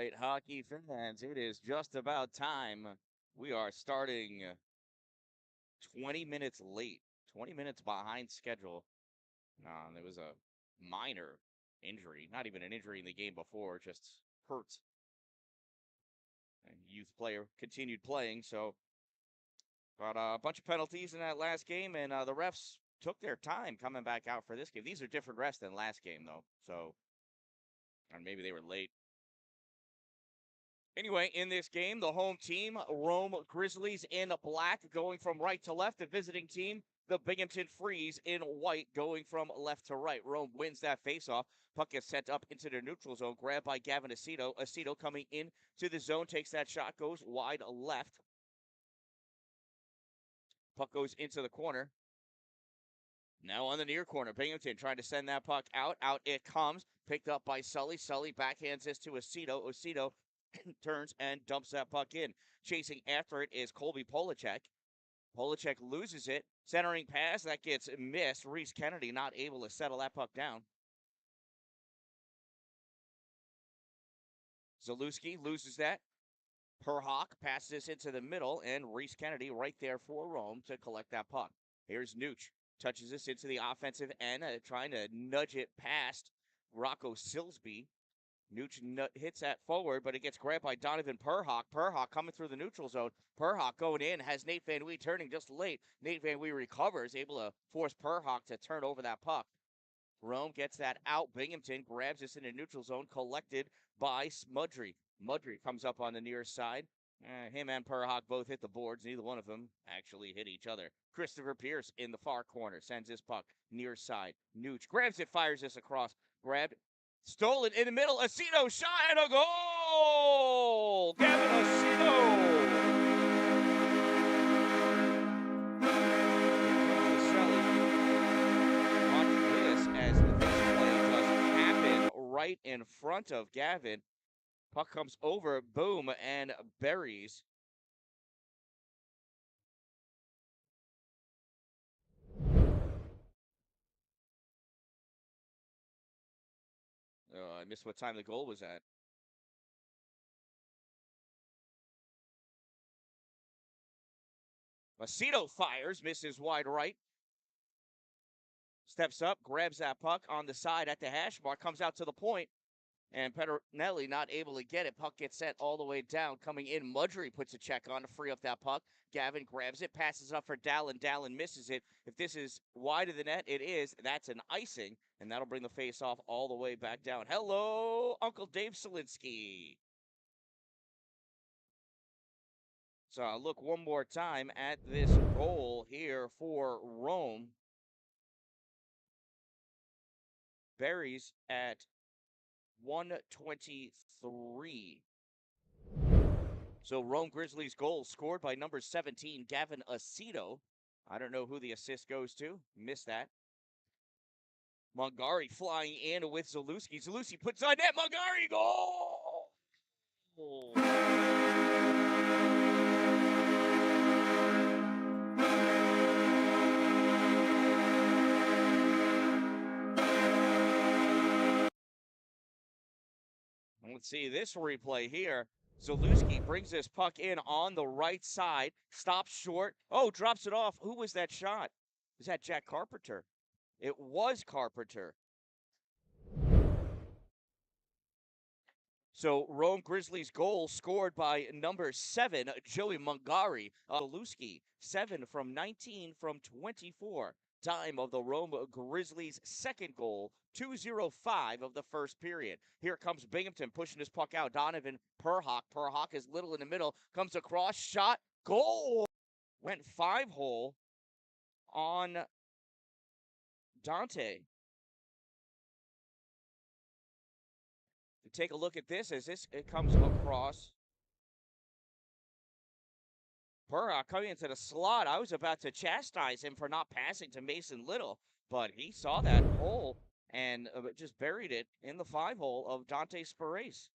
right, hockey fans, it is just about time. We are starting 20 minutes late, 20 minutes behind schedule. There was a minor injury, not even an injury in the game before, just hurt. A youth player continued playing, so got a bunch of penalties in that last game, and the refs took their time coming back out for this game. These are different refs than last game, though, so or maybe they were late. Anyway, in this game, the home team, Rome Grizzlies in black, going from right to left. The visiting team, the Binghamton Freeze in white, going from left to right. Rome wins that faceoff. Puck gets sent up into the neutral zone, grabbed by Gavin Aceto. Aceto coming in to the zone, takes that shot, goes wide left. Puck goes into the corner. Now on the near corner, Binghamton trying to send that puck out. Out it comes, picked up by Sully. Sully backhands this to Aceto. Aceto turns and dumps that puck in. Chasing after it is Colby Polacek. Polacek loses it. Centering pass, that gets missed. Reese Kennedy not able to settle that puck down. Zalewski loses that. Perhawk passes this into the middle, and Reese Kennedy right there for Rome to collect that puck. Here's Nooch. Touches this into the offensive end, trying to nudge it past Rocco Silsby. Nooch hits that forward, but it gets grabbed by Donovan Perhawk. Perhawk coming through the neutral zone. Perhawk going in, has Nate Van Wee turning just late. Nate Van Wee recovers, able to force Perhawk to turn over that puck. Rome gets that out. Binghamton grabs this in the neutral zone, collected by Smudry. Mudry comes up on the near side. Him and Perhawk both hit the boards. Neither one of them actually hit each other. Christopher Pierce in the far corner sends this puck near side. Nooch grabs it, fires this across. Grabbed, stolen in the middle. Aceto shot and a goal! Gavin Aceto! As this play just happened right in front of Gavin. Puck comes over, boom, and buries. I missed what time the goal was at. Aceto fires, misses wide right. Steps up, grabs that puck on the side at the hash mark, comes out to the point, and Petronelli not able to get it. Puck gets sent all the way down. Coming in, Mudry puts a check on to free up that puck. Gavin grabs it, passes up for Dalin. Dalin misses it. If this is wide of the net, it is. That's an icing, and that'll bring the face-off all the way back down. Hello, Uncle Dave Solinsky. So I'll look one more time at this goal here for Rome. Buries at 123. So Rome Grizzlies goal scored by number 17, Gavin Aceto. I don't know who the assist goes to. Missed that. Mongari flying in with Zalewski. Zalewski puts on net. Mongari goal! Let's see this replay here. Zalewski brings this puck in on the right side, stops short. Oh, drops it off. Who was that shot? Is that Jack Carpenter? It was Carpenter. So Rome Grizzlies goal scored by number 7, Joey Mongari. Zalewski, 7 from 19 from 24. Time of the Rome Grizzlies' second goal, 2:05 of the first period. Here comes Binghamton pushing his puck out. Donovan Perhawk. Perhawk is little in the middle. Comes across, shot, goal! Went 5-hole on Dante. Take a look at this as it comes across. Perhawk coming into the slot. I was about to chastise him for not passing to Mason Little, but he saw that hole and just buried it in the 5-hole of Dante Spirace.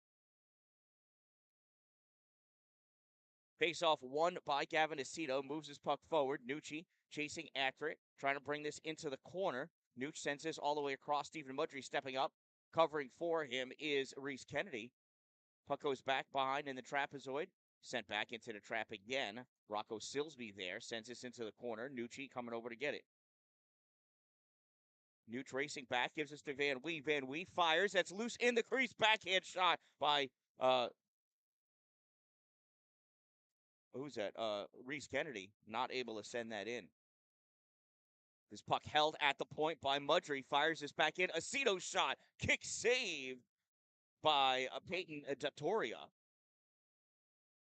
Face-off won by Gavin Aceto. Moves his puck forward. Nucci chasing after it, trying to bring this into the corner. Nooch sends this all the way across. Stephen Mudry stepping up. Covering for him is Reese Kennedy. Puck goes back behind in the trapezoid. Sent back into the trap again. Rocco Silsby there. Sends this into the corner. Nucci coming over to get it. Nuge racing back. Gives us to Van Wee. Van Wee fires. That's loose in the crease. Backhand shot by, who's that? Reese Kennedy. Not able to send that in. This puck held at the point by Mudry. Fires this back in. Aceto shot. Kick save by Peyton Datoria.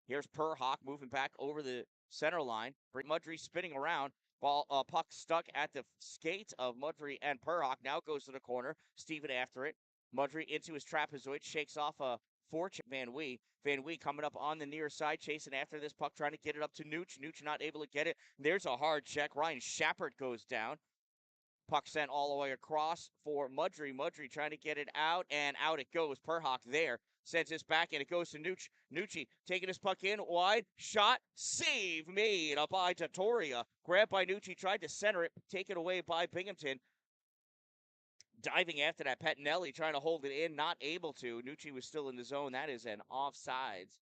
Here's Perhawk moving back over the center line. Mudry spinning around. Puck stuck at the skates of Mudry and Perhawk. Now goes to the corner. Steven after it. Mudry into his trapezoid. Shakes off a fortune Van Wee. Van Wee coming up on the near side. Chasing after this puck. Trying to get it up to Nuge. Nuge not able to get it. There's a hard check. Ryan Shappert goes down. Puck sent all the way across for Mudry. Mudry trying to get it out, and out it goes. Perhawk there. Sends this back, and it goes to Nucci. Nucci taking his puck in, wide, shot, save made up by Datoria. Grabbed by Nucci, tried to center it, taken away by Binghamton. Diving after that, Pettinelli trying to hold it in, not able to. Nucci was still in the zone. That is an offsides.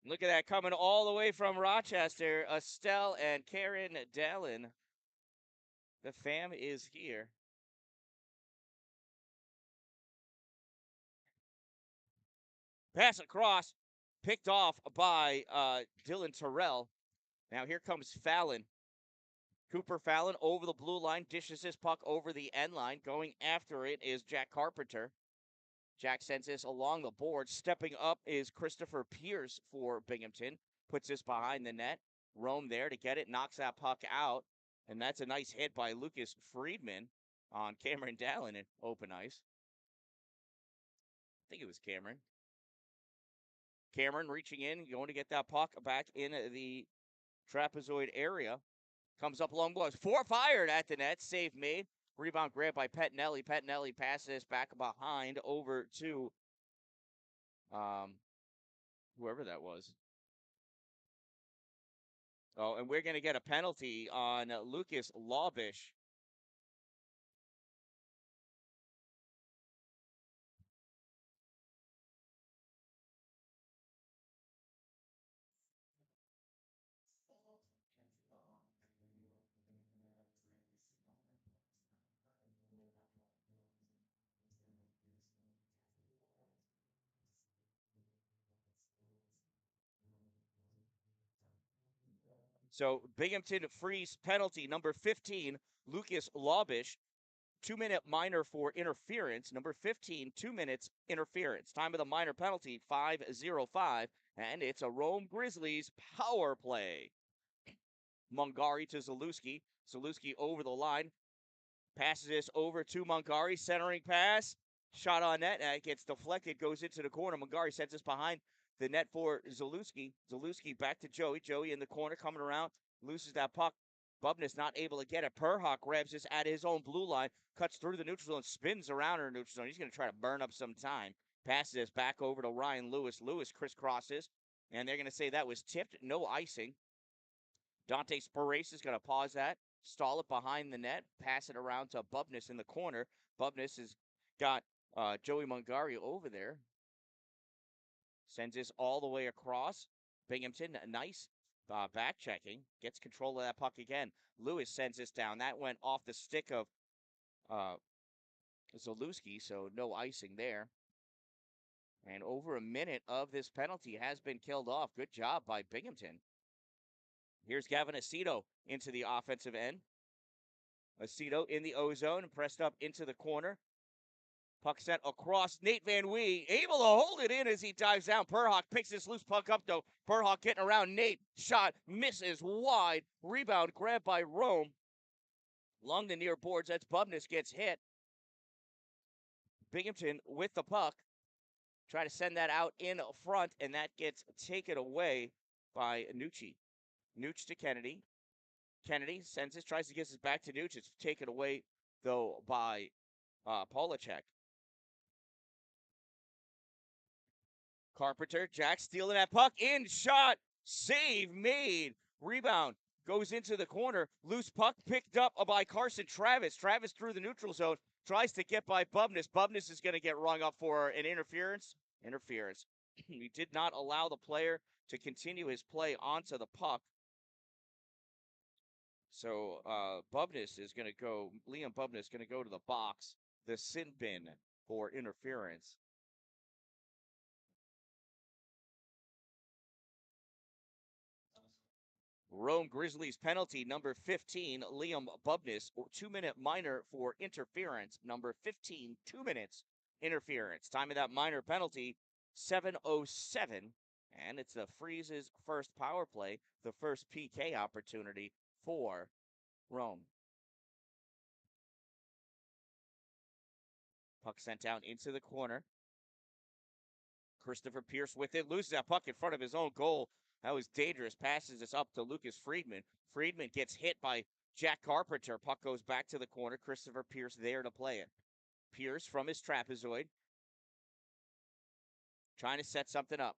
Look at that, coming all the way from Rochester, Estelle and Karen Dallin. The fam is here. Pass across, picked off by Dylan Terrell. Now here comes Fallon. Cooper Fallon over the blue line, dishes this puck over the end line. Going after it is Jack Carpenter. Jack sends this along the board. Stepping up is Christopher Pierce for Binghamton. Puts this behind the net. Rome there to get it, knocks that puck out. And that's a nice hit by Lucas Friedman on Cameron Dallin in open ice. I think it was Cameron. Cameron reaching in, going to get that puck back in the trapezoid area. Comes up long blows. Fired at the net. Save made. Rebound grabbed by Pettinelli. Pettinelli passes this back behind over to whoever that was. Oh, and we're going to get a penalty on Lucas Lawbish. So Binghamton freeze penalty number 15, Lucas Lawbish. 2-minute minor for interference. Number 15, 2 minutes interference. Time of the minor penalty, 5:05. And it's a Rome Grizzlies power play. Mungari to Zalewski. Zalewski over the line. Passes this over to Mungari. Centering pass. Shot on net. And it gets deflected. Goes into the corner. Mungari sends this behind the net for Zalewski. Zalewski back to Joey. Joey in the corner coming around. Loses that puck. Bubness not able to get it. Perhawk grabs this at his own blue line, cuts through the neutral zone, spins around her neutral zone. He's going to try to burn up some time. Passes this back over to Ryan Lewis. Lewis crisscrosses, and they're going to say that was tipped. No icing. Dante Sparace is going to pause that, stall it behind the net, pass it around to Bubness in the corner. Bubness has got Joey Mungari over there. Sends this all the way across. Binghamton, nice back checking, gets control of that puck again. Lewis sends this down. That went off the stick of Zalewski, so no icing there. And over a minute of this penalty has been killed off. Good job by Binghamton. Here's Gavin Aceto into the offensive end. Aceto in the O-zone, pressed up into the corner. Puck sent across. Nate Van Wee able to hold it in as he dives down. Perhawk picks this loose puck up, though. Perhawk getting around Nate. Shot misses wide. Rebound grabbed by Rome. Along the near boards, that's Bubness gets hit. Binghamton with the puck. Try to send that out in front, and that gets taken away by Nucci. Nucci to Kennedy. Kennedy sends this, tries to get this back to Nucci. It's taken away, though, by Polacek. Carpenter, Jack stealing that puck in, shot, save made, rebound goes into the corner. Loose puck picked up by Carson Travis. Travis through the neutral zone. Tries to get by Bubness. Bubness is going to get rung up for an interference. He did not allow the player to continue his play onto the puck. So Bubness is going to go, Liam Bubness is going to go to the box, the sin bin for interference. Rome Grizzlies penalty number 15, Liam Bubness, 2-minute minor for interference. Number 15, 2 minutes interference. Time of that minor penalty, 7:07. And it's the Freeze's first power play, the first PK opportunity for Rome. Puck sent down into the corner. Christopher Pierce with it, loses that puck in front of his own goal. That was dangerous. Passes this up to Lucas Friedman. Friedman gets hit by Jack Carpenter. Puck goes back to the corner. Christopher Pierce there to play it. Pierce from his trapezoid. Trying to set something up.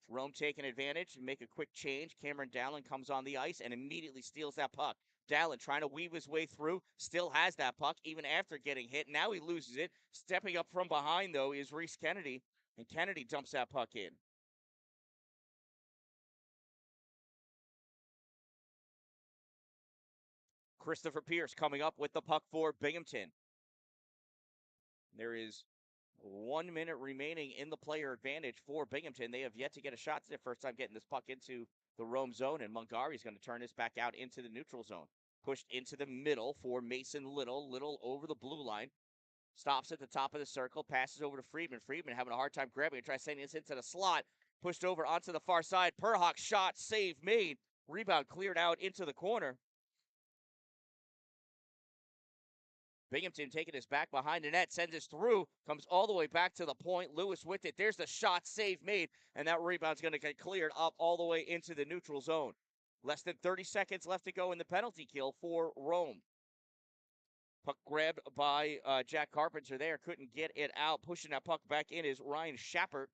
Rome taking advantage and make a quick change. Cameron Dan-Dalin comes on the ice and immediately steals that puck. Dan-Dalin trying to weave his way through. Still has that puck even after getting hit. Now he loses it. Stepping up from behind, though, is Reese Kennedy. And Kennedy dumps that puck in. Christopher Pierce coming up with the puck for Binghamton. There is 1 minute remaining in the player advantage for Binghamton. They have yet to get a shot. It's their first time getting this puck into the Rome zone, and Montgomery's going to turn this back out into the neutral zone. Pushed into the middle for Mason Little. Little over the blue line. Stops at the top of the circle. Passes over to Friedman. Friedman having a hard time grabbing it. Tries sending this into the slot. Pushed over onto the far side. Perhawk shot. Save made. Rebound cleared out into the corner. Binghamton taking this back behind the net, sends this through, comes all the way back to the point. Lewis with it. There's the shot, save made, and that rebound's going to get cleared up all the way into the neutral zone. Less than 30 seconds left to go in the penalty kill for Rome. Puck grabbed by Jack Carpenter there. Couldn't get it out. Pushing that puck back in is Ryan Schappert.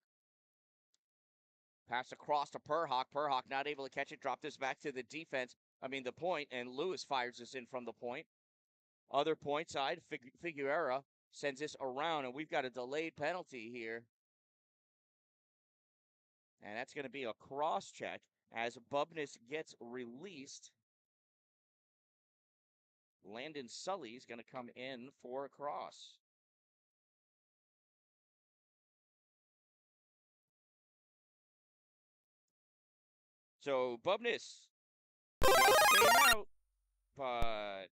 Pass across to Perhawk. Perhawk not able to catch it. Dropped this back to the point, and Lewis fires this in from the point. Other point side, Figueroa sends this around, and we've got a delayed penalty here. And that's going to be a cross check as Bubness gets released. Landon Sully is going to come in for a cross. So Bubness came out, but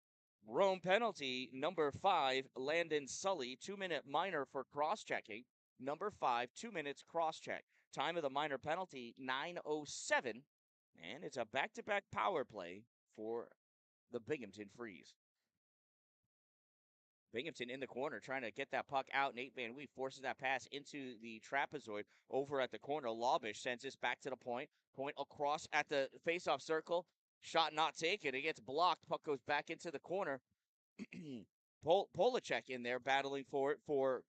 Rome penalty, number 5, Landon Sully, 2-minute minor for cross-checking. Number 5, 2 minutes cross-check. Time of the minor penalty, 9:07. And it's a back-to-back power play for the Binghamton Freeze. Binghamton in the corner trying to get that puck out. Nate Van Wee forces that pass into the trapezoid over at the corner. Laubish sends this back to the point. Point across at the faceoff circle. Shot not taken. It gets blocked. Puck goes back into the corner. Polacek in there battling for it for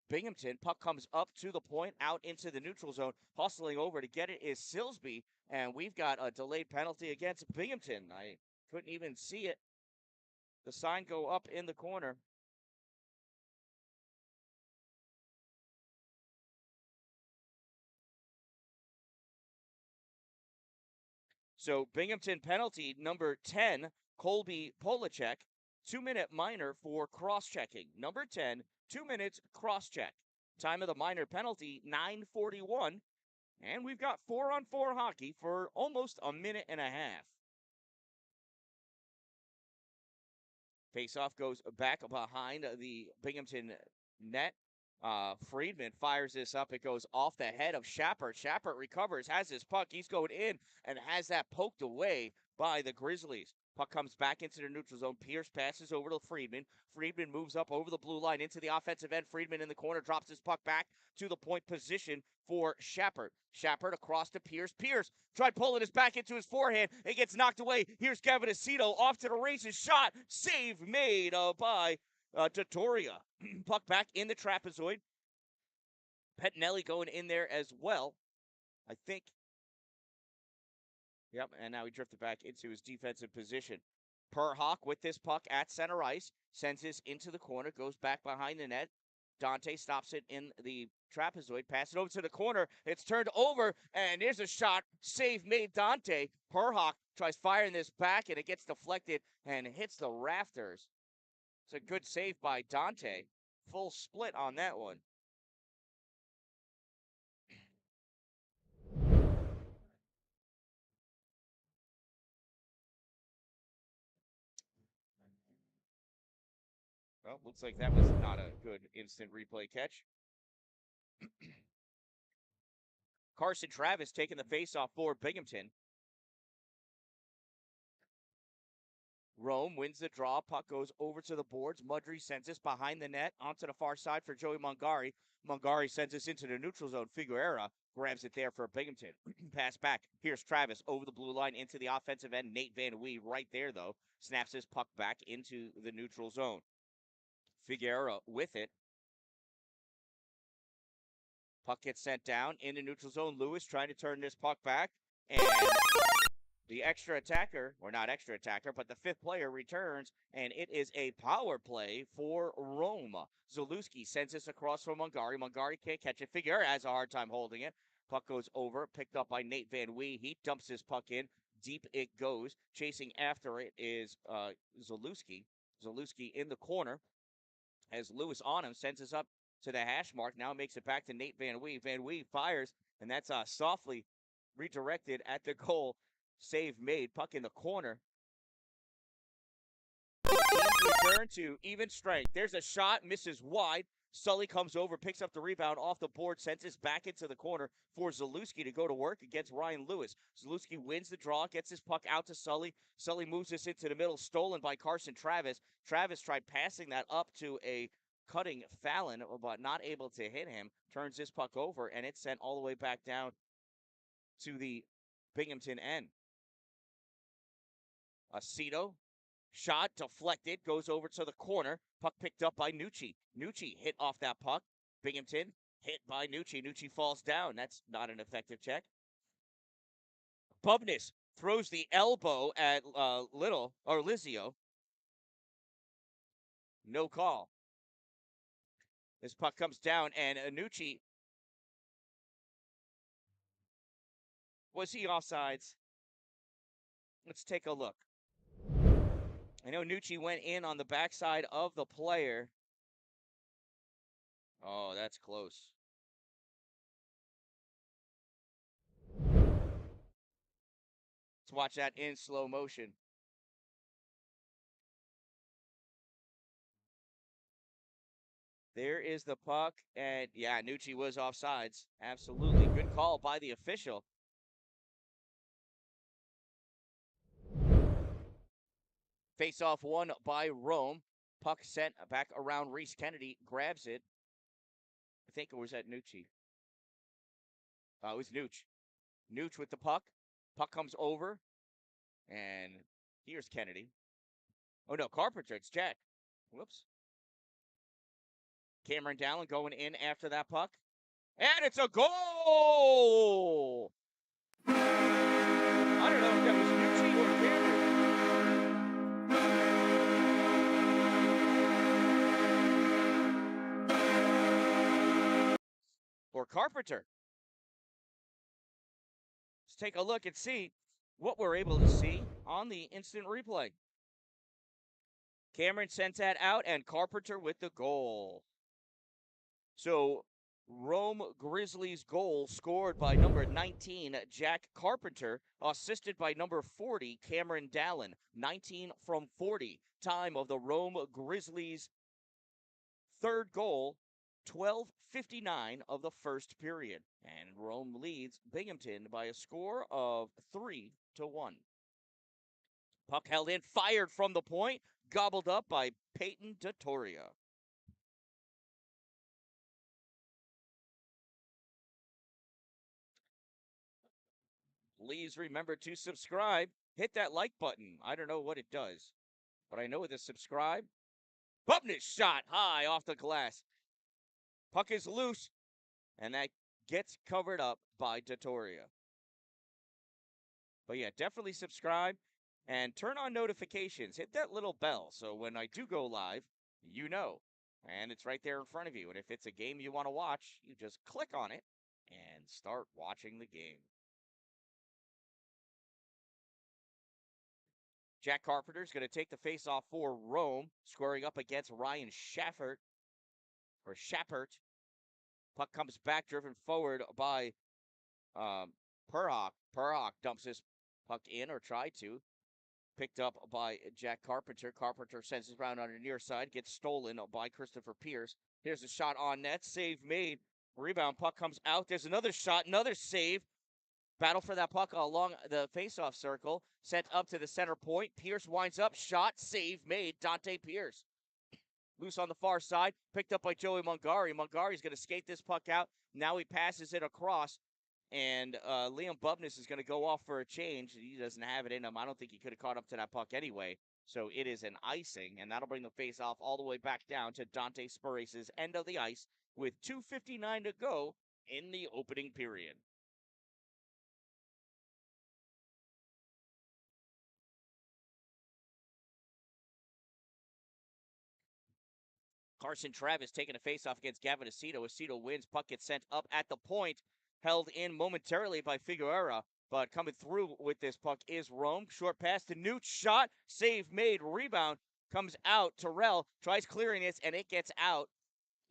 Binghamton. Puck comes up to the point, out into the neutral zone. Hustling over to get it is Silsby. And we've got a delayed penalty against Binghamton. I couldn't even see it. The sign go up in the corner. So Binghamton penalty number 10, Colby Polacek, 2-minute minor for cross-checking. Number 10, 2 minutes cross-check. Time of the minor penalty, 9:41. And we've got 4-on-4 hockey for almost a minute and a half. Faceoff goes back behind the Binghamton net. Friedman fires this up. It goes off the head of Schappert. Schappert recovers, has his puck. He's going in and has that poked away by the Grizzlies. Puck comes back into the neutral zone. Pierce passes over to Friedman. Friedman moves up over the blue line into the offensive end. Friedman in the corner drops his puck back to the point position for Schappert. Schappert across to Pierce. Pierce tried pulling his back into his forehand. It gets knocked away. Here's Gavin Aceto off to the races. Shot. Save made by Dottoria. Puck back in the trapezoid. Pettinelli going in there as well. I think Yep, and now he drifted back into his defensive position. Perhawk with this puck at center ice, sends this into the corner, goes back behind the net. Dante stops it in the trapezoid, pass it over to the corner. It's turned over, and there's a shot. Save made Dante. Perhawk tries firing this back, and it gets deflected and hits the rafters. It's a good save by Dante. Full split on that one. Well, looks like that was not a good instant replay catch. Carson Travis taking the faceoff for Binghamton. Rome wins the draw. Puck goes over to the boards. Mudry sends this behind the net onto the far side for Joey Mungari. Mungari sends this into the neutral zone. Figueroa grabs it there for Binghamton. Pass back. Here's Travis over the blue line into the offensive end. Nate Van Wee right there, though. Snaps his puck back into the neutral zone. Figueroa with it. Puck gets sent down in the neutral zone. Lewis trying to turn this puck back. And the extra attacker, or not extra attacker, but the fifth player returns, and it is a power play for Rome. Zalewski sends this across from Mungari. Mungari can't catch it. Figueroa has a hard time holding it. Puck goes over, picked up by Nate Van Wee. He dumps his puck in. Deep it goes. Chasing after it is Zalewski. Zalewski in the corner. As Lewis on him, sends us up to the hash mark. Now makes it back to Nate Van Wee. Van Wee fires, and that's softly redirected at the goal. Save made. Puck in the corner. Return to even strength. There's a shot, misses wide. Sully comes over, picks up the rebound off the board, sends this back into the corner for Zalewski to go to work against Ryan Lewis. Zalewski wins the draw, gets his puck out to Sully. Sully moves this into the middle, stolen by Carson Travis. Travis tried passing that up to a cutting Fallon, but not able to hit him. Turns this puck over, and it's sent all the way back down to the Binghamton end. Aceto, shot deflected, goes over to the corner. Puck picked up by Nucci. Nucci hit off that puck. Binghamton hit by Nucci. Nucci falls down. That's not an effective check. Bubness throws the elbow at Lizio. No call. This puck comes down, and Nucci. Was he offsides? Let's take a look. I know Nucci went in on the backside of the player. Oh, that's close. Let's watch that in slow motion. There is the puck, and yeah, Nucci was offsides. Absolutely. Good call by the official. Face-off won by Rome. Puck sent back around Reese Kennedy. Grabs it. I think it was at Nucci. It was Nooch. Nooch with the puck. Puck comes over. And here's Kennedy. Oh, no, Carpenter. It's Jack. Whoops. Cameron Dallin going in after that puck. And it's a goal! I don't know if that was Nucci or Cameron. Or Carpenter. Let's take a look and see what we're able to see on the instant replay. Cameron sent that out, and Carpenter with the goal. So, Rome Grizzlies goal scored by number 19, Jack Carpenter, assisted by number 40, Cameron Dallin. 19 from 40. Time of the Rome Grizzlies' third goal, 12:59 of the first period. And Rome leads Binghamton by a score of 3-1. Puck held in, fired from the point, gobbled up by Peyton Dottoria. Please remember to subscribe. Hit that like button. I don't know what it does, but I know with a subscribe. Bubness shot high off the glass. Puck is loose, and that gets covered up by Dottoria. But yeah, definitely subscribe and turn on notifications. Hit that little bell so when I do go live, you know. And it's right there in front of you. And if it's a game you want to watch, you just click on it and start watching the game. Jack Carpenter's going to take the face-off for Rome, squaring up against Ryan Shaffert. Puck comes back, driven forward by Perhawk. Perhawk dumps this puck in, or tried to. Picked up by Jack Carpenter. Carpenter sends it around on the near side, gets stolen by Christopher Pierce. Here's a shot on net, save made. Rebound, puck comes out. There's another shot, another save. Battle for that puck along the faceoff circle. Sent up to the center point. Pierce winds up. Shot. Save made. Dante Pierce. Loose on the far side. Picked up by Joey Mungari. Mungari's going to skate this puck out. Now he passes it across. And Liam Bubness is going to go off for a change. He doesn't have it in him. I don't think he could have caught up to that puck anyway. So it is an icing. And that'll bring the faceoff all the way back down to Dante Sparace's end of the ice with 2:59 to go in the opening period. Carson Travis taking a faceoff against Gavin Aceto. Aceto wins. Puck gets sent up at the point. Held in momentarily by Figueroa. But coming through with this puck is Rome. Short pass to Newt. Shot. Save made. Rebound. Comes out. Terrell tries clearing this, and it gets out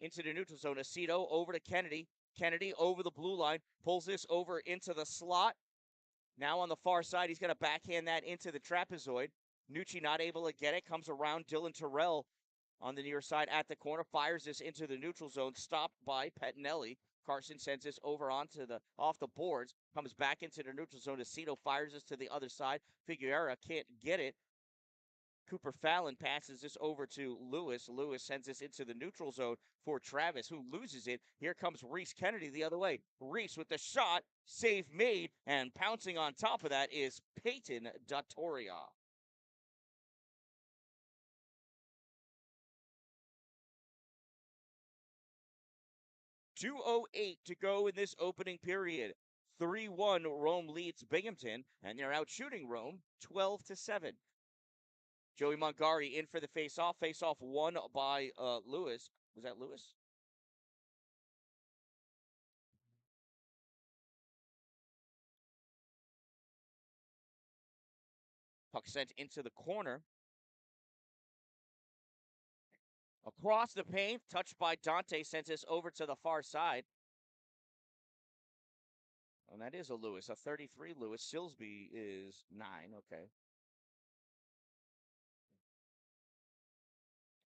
into the neutral zone. Aceto over to Kennedy. Kennedy over the blue line. Pulls this over into the slot. Now on the far side, he's going to backhand that into the trapezoid. Nucci not able to get it. Comes around Dylan Terrell on the near side at the corner, fires this into the neutral zone, stopped by Pettinelli. Carson sends this over off the boards, comes back into the neutral zone. Aceto fires this to the other side. Figueroa can't get it. Cooper Fallon passes this over to Lewis. Lewis sends this into the neutral zone for Travis, who loses it. Here comes Reese Kennedy the other way. Reese with the shot, save made, and pouncing on top of that is Peyton Dottoria. 2:08 to go in this opening period. 3-1 Rome leads Binghamton, and they're out shooting Rome 12-7. Joey Mungari in for the face-off. Face-off won by Lewis. Was that Lewis? Puck sent into the corner. Across the paint, touched by Dante, sends this over to the far side. And that is a Lewis, a 33 Lewis. Silsby is 9, okay.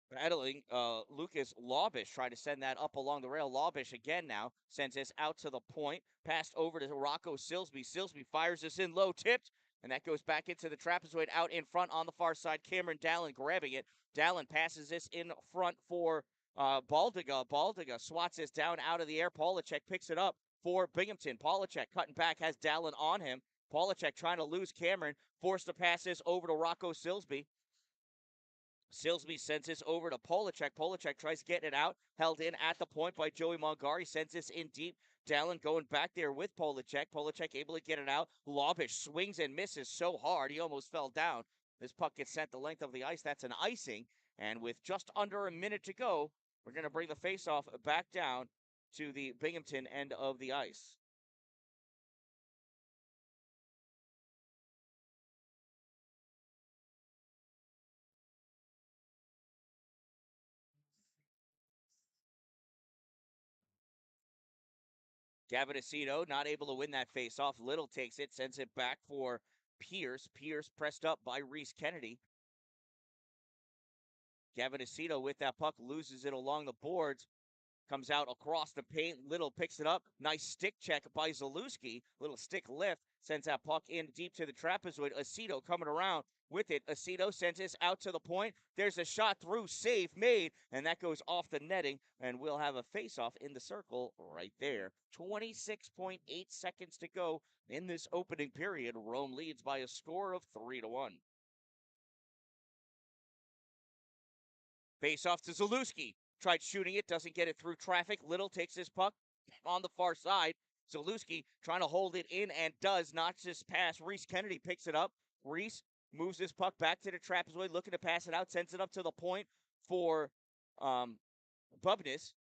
Battling Lucas Lawbish, trying to send that up along the rail. Lawbish again now sends this out to the point. Passed over to Rocco Silsby. Silsby fires this in low, tipped, and that goes back into the trapezoid out in front on the far side. Cameron Dallin grabbing it. Dallin passes this in front for Baldiga. Baldiga swats this down out of the air. Polacek picks it up for Binghamton. Polacek cutting back, has Dallin on him. Polacek trying to lose Cameron. Forced to pass this over to Rocco Silsby. Silsby sends this over to Polacek. Polacek tries to get it out. Held in at the point by Joey Mungari. Sends this in deep. Dallin going back there with Polacek. Polacek able to get it out. Lawbish swings and misses so hard he almost fell down. This puck gets sent the length of the ice. That's an icing. And with just under a minute to go, we're going to bring the faceoff back down to the Binghamton end of the ice. Gavin Aceto not able to win that faceoff. Little takes it, sends it back for Pierce. Pierce pressed up by Reese Kennedy. Gavin Aceto with that puck loses it along the boards. Comes out across the paint. Little picks it up. Nice stick check by Zalewski. Little stick lift. Sends that puck in deep to the trapezoid. Aceto coming around with it. Aceto sends this out to the point. There's a shot through. Save made. And that goes off the netting. And we'll have a face-off in the circle right there. 26.8 seconds to go in this opening period. Rome leads by a score of 3-1. Face-off to Zalewski. Tried shooting it, doesn't get it through traffic. Little takes this puck on the far side, Zalewski trying to hold it in and does not just pass. Reese Kennedy picks it up. Reese moves this puck back to the trapezoid, looking to pass it out, sends it up to the point for Bubness.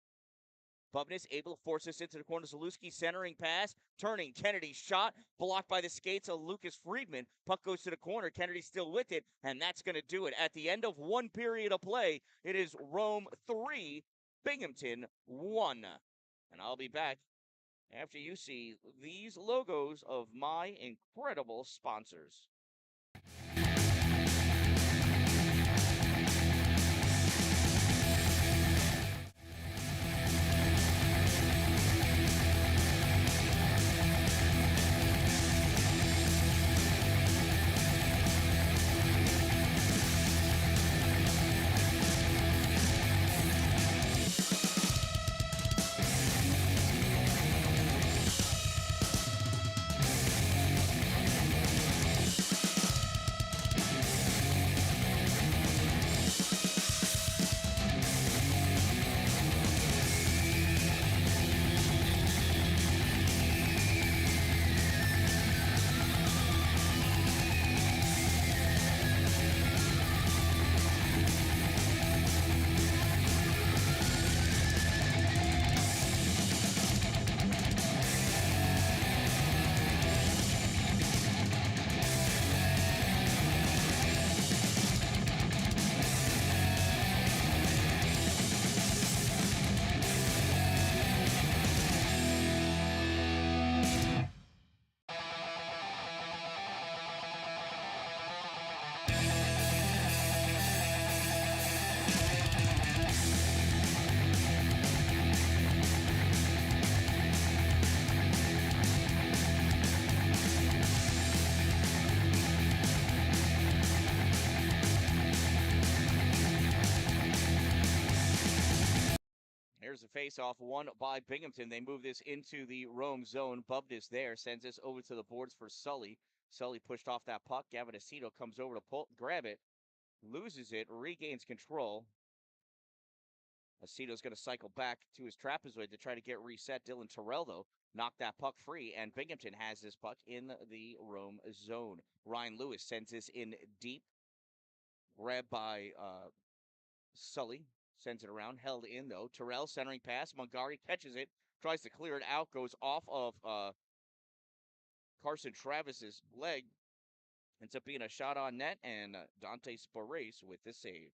Bubness able to force this into the corner. Zalewski centering pass, turning. Kennedy shot, blocked by the skates of Lucas Friedman. Puck goes to the corner. Kennedy still with it, and that's going to do it. At the end of one period of play, it is Rome 3, Binghamton 1. And I'll be back after you see these logos of my incredible sponsors. Here's a face-off won by Binghamton. They move this into the Rome zone. Bubness there sends this over to the boards for Sully. Sully pushed off that puck. Gavin Aceto comes over to grab it, loses it, regains control. Aceto's going to cycle back to his trapezoid to try to get reset. Dylan Terrell, though, knocked that puck free, and Binghamton has this puck in the Rome zone. Ryan Lewis sends this in deep. Grabbed by Sully. Sends it around, held in though. Terrell centering pass. Montgomery catches it, tries to clear it out, goes off of Carson Travis's leg. Ends up being a shot on net, and Dante Sporace with the save.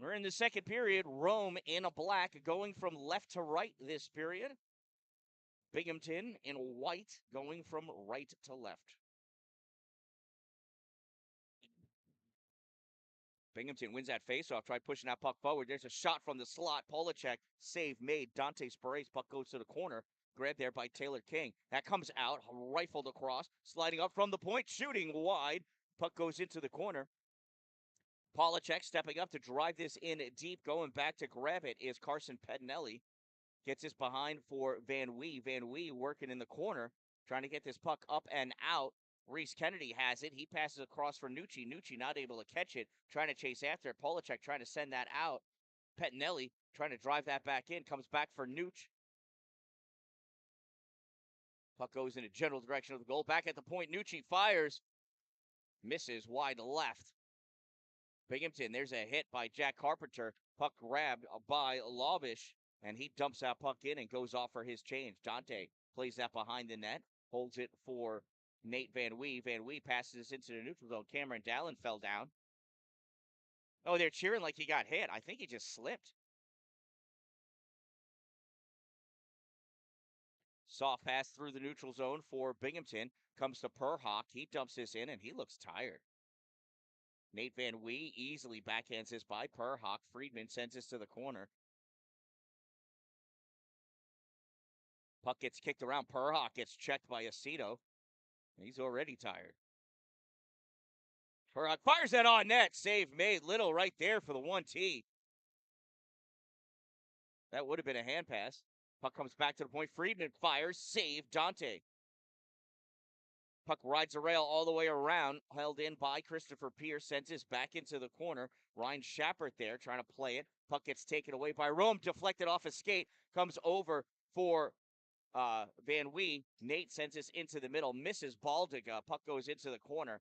We're in the second period. Rome in a black, going from left to right this period. Binghamton in white, going from right to left. Binghamton wins that faceoff. Tried pushing that puck forward. There's a shot from the slot. Polacek, save made. Dante Sporace, puck goes to the corner. Grabbed there by Taylor King. That comes out, rifled across, sliding up from the point, shooting wide. Puck goes into the corner. Polacek stepping up to drive this in deep. Going back to grab it is Carson Pedinelli. Gets this behind for Van Wee. Van Wee working in the corner, trying to get this puck up and out. Reese Kennedy has it. He passes across for Nucci. Nucci not able to catch it, trying to chase after it. Polacek trying to send that out. Pettinelli trying to drive that back in. Comes back for Nucci. Puck goes in a general direction of the goal. Back at the point, Nucci fires. Misses wide left. Binghamton, there's a hit by Jack Carpenter. Puck grabbed by Lavish, and he dumps that puck in and goes off for his change. Dante plays that behind the net, holds it for Nate Van Wee. Van Wee passes into the neutral zone. Cameron Dallin fell down. Oh, they're cheering like he got hit. I think he just slipped. Soft pass through the neutral zone for Binghamton. Comes to Perhawk. He dumps this in, and he looks tired. Nate Van Wee easily backhands this by Perhawk. Friedman sends this to the corner. Puck gets kicked around. Perhawk gets checked by Aceto. He's already tired. Perhawk fires that on net. Save made. Little right there for the 1T. That would have been a hand pass. Puck comes back to the point. Friedman fires. Save Dante. Puck rides the rail all the way around, held in by Christopher Pierce, sends this back into the corner. Ryan Schappert there trying to play it. Puck gets taken away by Rome, deflected off his skate, comes over for Van Wee. Nate sends this into the middle, misses Baldiga. Puck goes into the corner.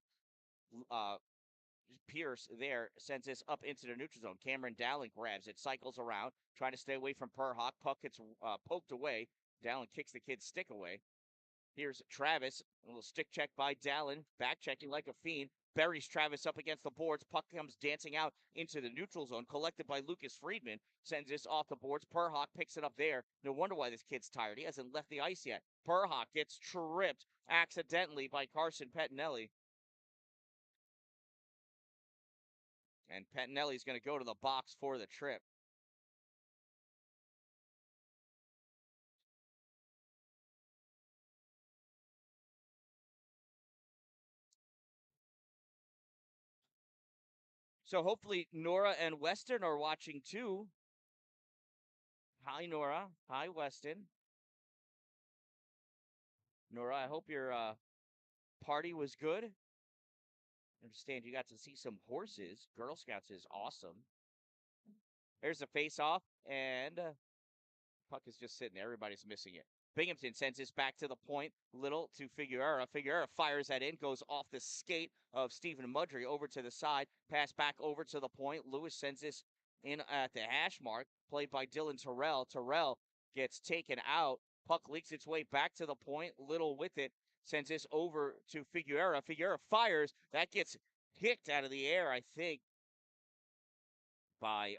Pierce there sends this up into the neutral zone. Cameron Dallin grabs it, cycles around, trying to stay away from Perhawk. Puck gets poked away. Dallin kicks the kid's stick away. Here's Travis. A little stick check by Dallin. Back checking like a fiend. Buries Travis up against the boards. Puck comes dancing out into the neutral zone. Collected by Lucas Friedman. Sends this off the boards. Perhawk picks it up there. No wonder why this kid's tired. He hasn't left the ice yet. Perhawk gets tripped accidentally by Carson Pettinelli. And Pettinelli's going to go to the box for the trip. So hopefully Nora and Weston are watching too. Hi, Nora. Hi, Weston. Nora, I hope your party was good. I understand you got to see some horses. Girl Scouts is awesome. There's a face-off, and puck is just sitting there. Everybody's missing it. Binghamton sends this back to the point. Little to Figueroa. Figueroa fires that in, goes off the skate of Stephen Mudry over to the side. Pass back over to the point. Lewis sends this in at the hash mark, played by Dylan Terrell. Terrell gets taken out. Puck leaks its way back to the point. Little with it. Sends this over to Figueroa. Figueroa fires. That gets kicked out of the air, I think, by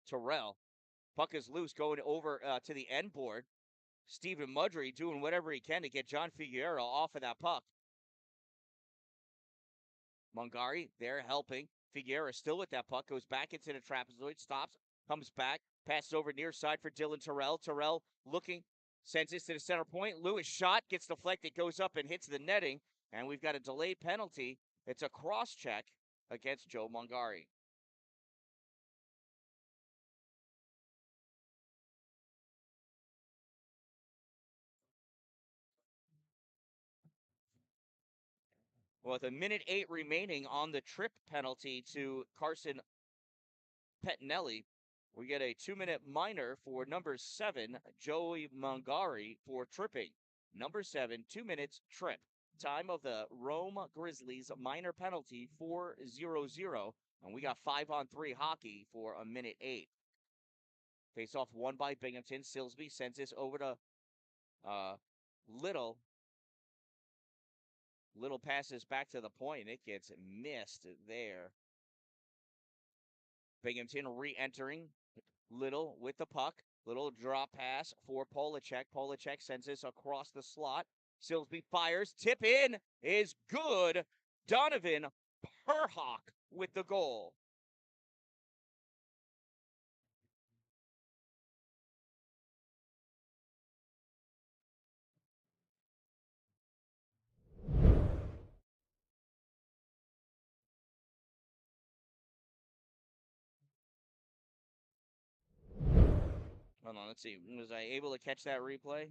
Terrell. Puck is loose going over to the end board. Stephen Mudry doing whatever he can to get John Figueroa off of that puck. Mungari there helping. Figueroa still with that puck. Goes back into the trapezoid. Stops. Comes back. Passes over near side for Dylan Terrell. Terrell looking. Sends this to the center point. Lewis shot. Gets deflected. Goes up and hits the netting. And we've got a delayed penalty. It's a cross check against Joe Mungari. With a minute 8 remaining on the trip penalty to Carson Pettinelli, we get a 2-minute minor for number 7, Joey Mungari, for tripping. Number 7, 2 minutes, trip. Time of the Rome Grizzlies minor penalty, 4-0-0. And we got 5-on-3 hockey for a minute 8. Face off won by Binghamton. Silsby sends this over to Little. Little passes back to the point. It gets missed there. Binghamton re-entering. Little with the puck. Little drop pass for Polacek. Polacek sends this across the slot. Silsby fires. Tip in is good. Donovan Perhawk with the goal. Hold on, let's see. Was I able to catch that replay?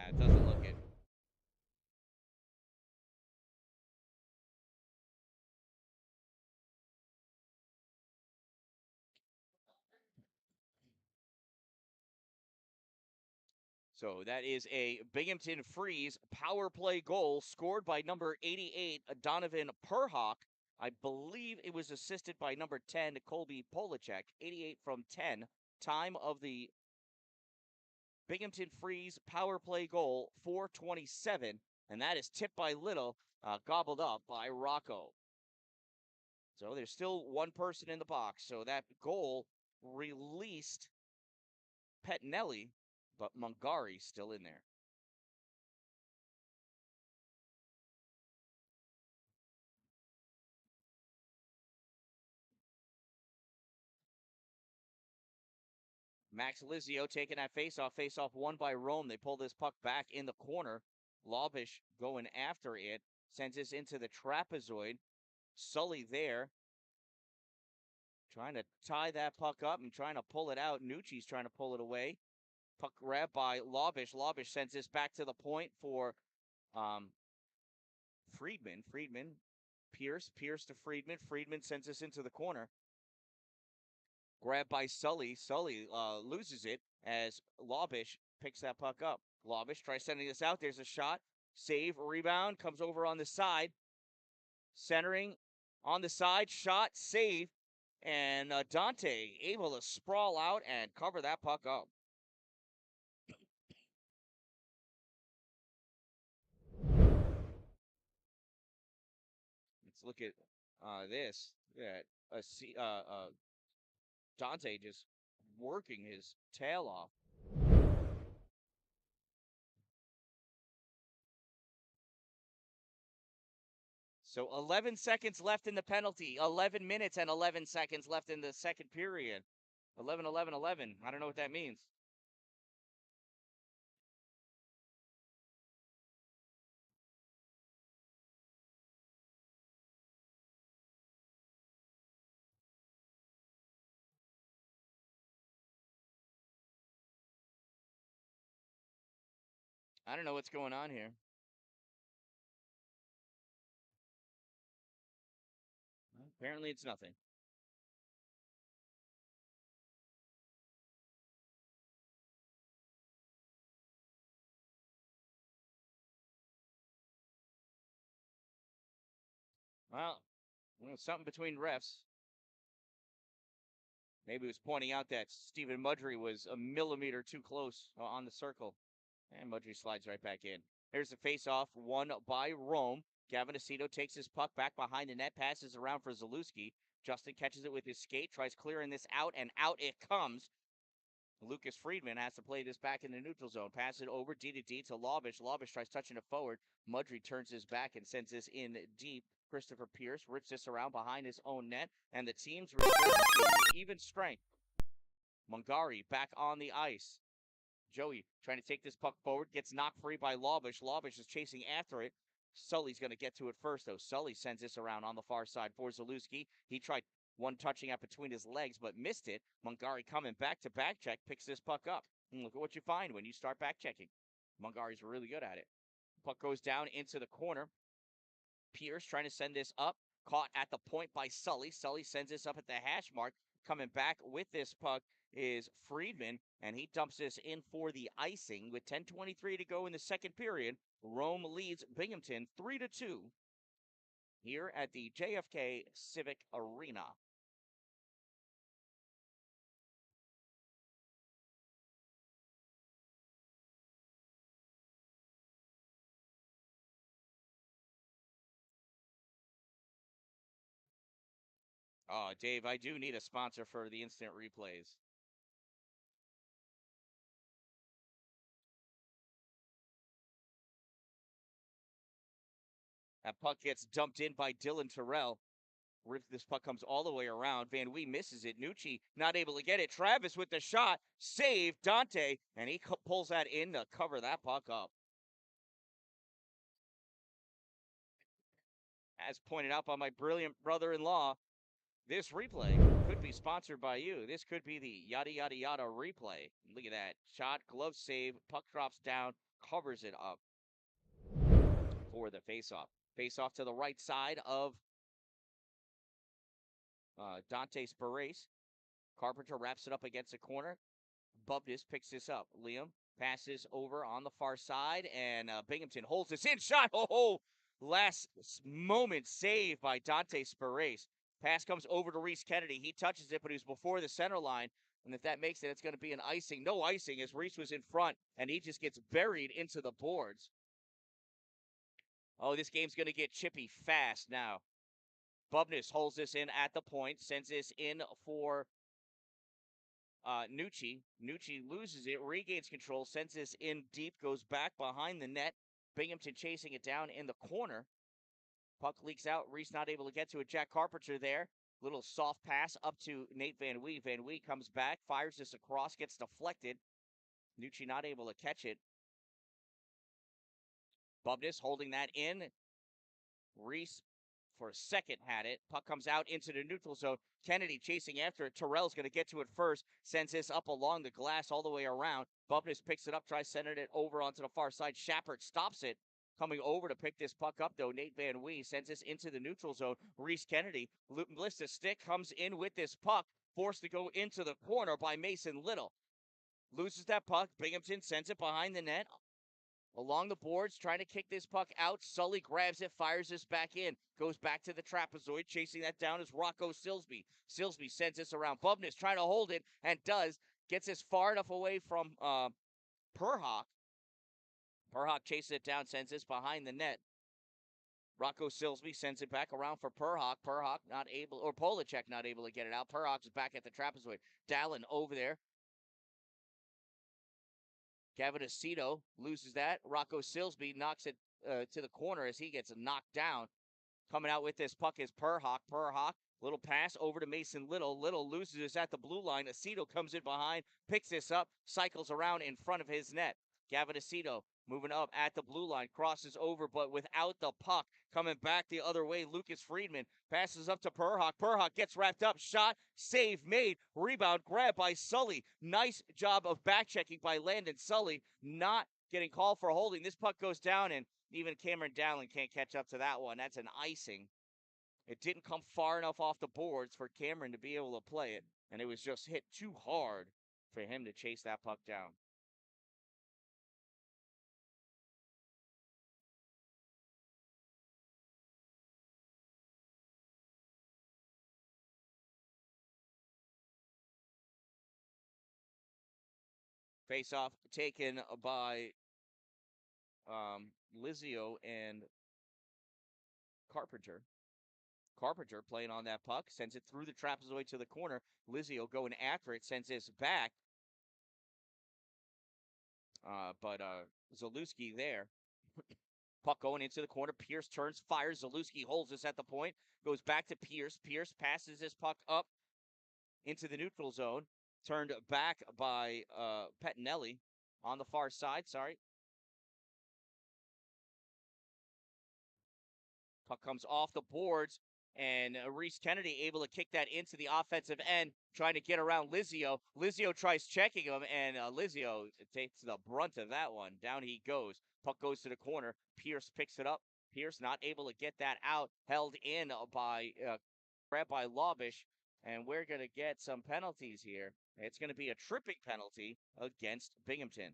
It doesn't look it. So that is a Binghamton Freeze power play goal scored by number 88, Donovan Perhawk. I believe it was assisted by number 10, Colby Polacek. 88 from 10. Time of the Binghamton Freeze power play goal, 4:27. And that is tipped by Little, gobbled up by Rocco. So there's still one person in the box. So that goal released Pettinelli, but Mungari's still in there. Max Lizio taking that faceoff. Faceoff won by Rome. They pull this puck back in the corner. Laubish going after it. Sends this into the trapezoid. Sully there. Trying to tie that puck up and trying to pull it out. Nucci's trying to pull it away. Puck grab by Labish. Labish sends this back to the point for Friedman. Pierce to Friedman. Friedman sends this into the corner. Grabbed by Sully. Sully loses it as Labish picks that puck up. Labish tries sending this out. There's a shot. Save, rebound, comes over on the side. Centering on the side, shot, save. And Dante able to sprawl out and cover that puck up. Let's look at this. Yeah, Dante just working his tail off. So 11 seconds left in the penalty. 11 minutes and 11 seconds left in the second period. 11, 11, 11. I don't know what that means. I don't know what's going on here. Apparently it's nothing. Well, something between refs. Maybe it was pointing out that Stephen Mudry was a millimeter too close on the circle. And Mudry slides right back in. Here's the face-off, won by Rome. Gavin Aceto takes his puck back behind the net, passes around for Zalewski. Justin catches it with his skate, tries clearing this out, and out it comes. Lucas Friedman has to play this back in the neutral zone. Pass it over D to Labish. Labish tries touching it forward. Mudry turns his back and sends this in deep. Christopher Pierce rips this around behind his own net, and the team's even strength. Mungari back on the ice. Joey trying to take this puck forward, gets knocked free by Labish. Labish is chasing after it. Sully's going to get to it first, though. Sully sends this around on the far side for Zalewski. He tried one touching out between his legs, but missed it. Mungari coming back to back check, picks this puck up. And look at what you find when you start back checking. Mungari's really good at it. Puck goes down into the corner. Pierce trying to send this up. Caught at the point by Sully. Sully sends this up at the hash mark. Coming back with this puck is Friedman, and he dumps this in for the icing with 10:23 to go in the second period. Rome leads Binghamton 3-2 here at the JFK Civic Arena. Oh, Dave, I do need a sponsor for the instant replays. That puck gets dumped in by Dylan Terrell. This puck comes all the way around. Van Wee misses it. Nucci not able to get it. Travis with the shot. Save Dante. And he pulls that in to cover that puck up. As pointed out by my brilliant brother-in-law, this replay could be sponsored by you. This could be the yada yada yada replay. Look at that. Shot, glove save, puck drops down, covers it up for the faceoff. Faceoff to the right side of Dante Spirace. Carpenter wraps it up against the corner. Bubness picks this up. Liam passes over on the far side, and Binghamton holds this in. Shot! Oh! Last moment save by Dante Spirace. Pass comes over to Reese Kennedy. He touches it, but he was before the center line. And if that makes it, it's going to be an icing. No icing as Reese was in front, and he just gets buried into the boards. Oh, this game's going to get chippy fast now. Bubness holds this in at the point, sends this in for Nucci. Nucci loses it, regains control, sends this in deep, goes back behind the net. Binghamton chasing it down in the corner. Puck leaks out. Reese not able to get to it. Jack Carpenter there. Little soft pass up to Nate Van Wee. Van Wee comes back, fires this across, gets deflected. Nucci not able to catch it. Bubness holding that in. Reese for a second had it. Puck comes out into the neutral zone. Kennedy chasing after it. Terrell's going to get to it first. Sends this up along the glass all the way around. Bubness picks it up, tries sending it over onto the far side. Shappert stops it. Coming over to pick this puck up, though, Nate Van Wee sends this into the neutral zone. Reese Kennedy lifts a stick, comes in with this puck, forced to go into the corner by Mason Little. Loses that puck. Binghamton sends it behind the net. Along the boards, trying to kick this puck out. Sully grabs it, fires this back in. Goes back to the trapezoid. Chasing that down is Rocco Silsby. Silsby sends this around. Bubness trying to hold it, and does. Gets this far enough away from Perhawk. Perhawk chases it down, sends this behind the net. Rocco Silsby sends it back around for Perhawk. Perhawk not able, or Polacek not able to get it out. Perhawk is back at the trapezoid. Dallin over there. Gavin Aceto loses that. Rocco Silsby knocks it to the corner as he gets knocked down. Coming out with this puck is Perhawk. Perhawk, little pass over to Mason Little. Little loses this at the blue line. Aceto comes in behind, picks this up, cycles around in front of his net. Gavin Aceto moving up at the blue line, crosses over, but without the puck. Coming back the other way, Lucas Friedman passes up to Perhawk. Perhawk gets wrapped up, shot, save made, rebound, grab by Sully. Nice job of back checking by Landon Sully, not getting called for holding. This puck goes down, and even Cameron Dan-Dalin can't catch up to that one. That's an icing. It didn't come far enough off the boards for Cameron to be able to play it, and it was just hit too hard for him to chase that puck down. Face-off taken by Lizio and Carpenter. Carpenter playing on that puck, sends it through the trapezoid to the corner. Lizio going after it, sends this back. But Zalewski there. Puck going into the corner. Pierce turns, fires. Zalewski holds this at the point. Goes back to Pierce. Pierce passes this puck up into the neutral zone. Turned back by Pettinelli on the far side. Sorry. Puck comes off the boards, and Reese Kennedy able to kick that into the offensive end, trying to get around Lizio. Lizio tries checking him, and Lizio takes the brunt of that one. Down he goes. Puck goes to the corner. Pierce picks it up. Pierce not able to get that out. Held in by grabbed by Labish, and we're going to get some penalties here. It's going to be a tripping penalty against Binghamton.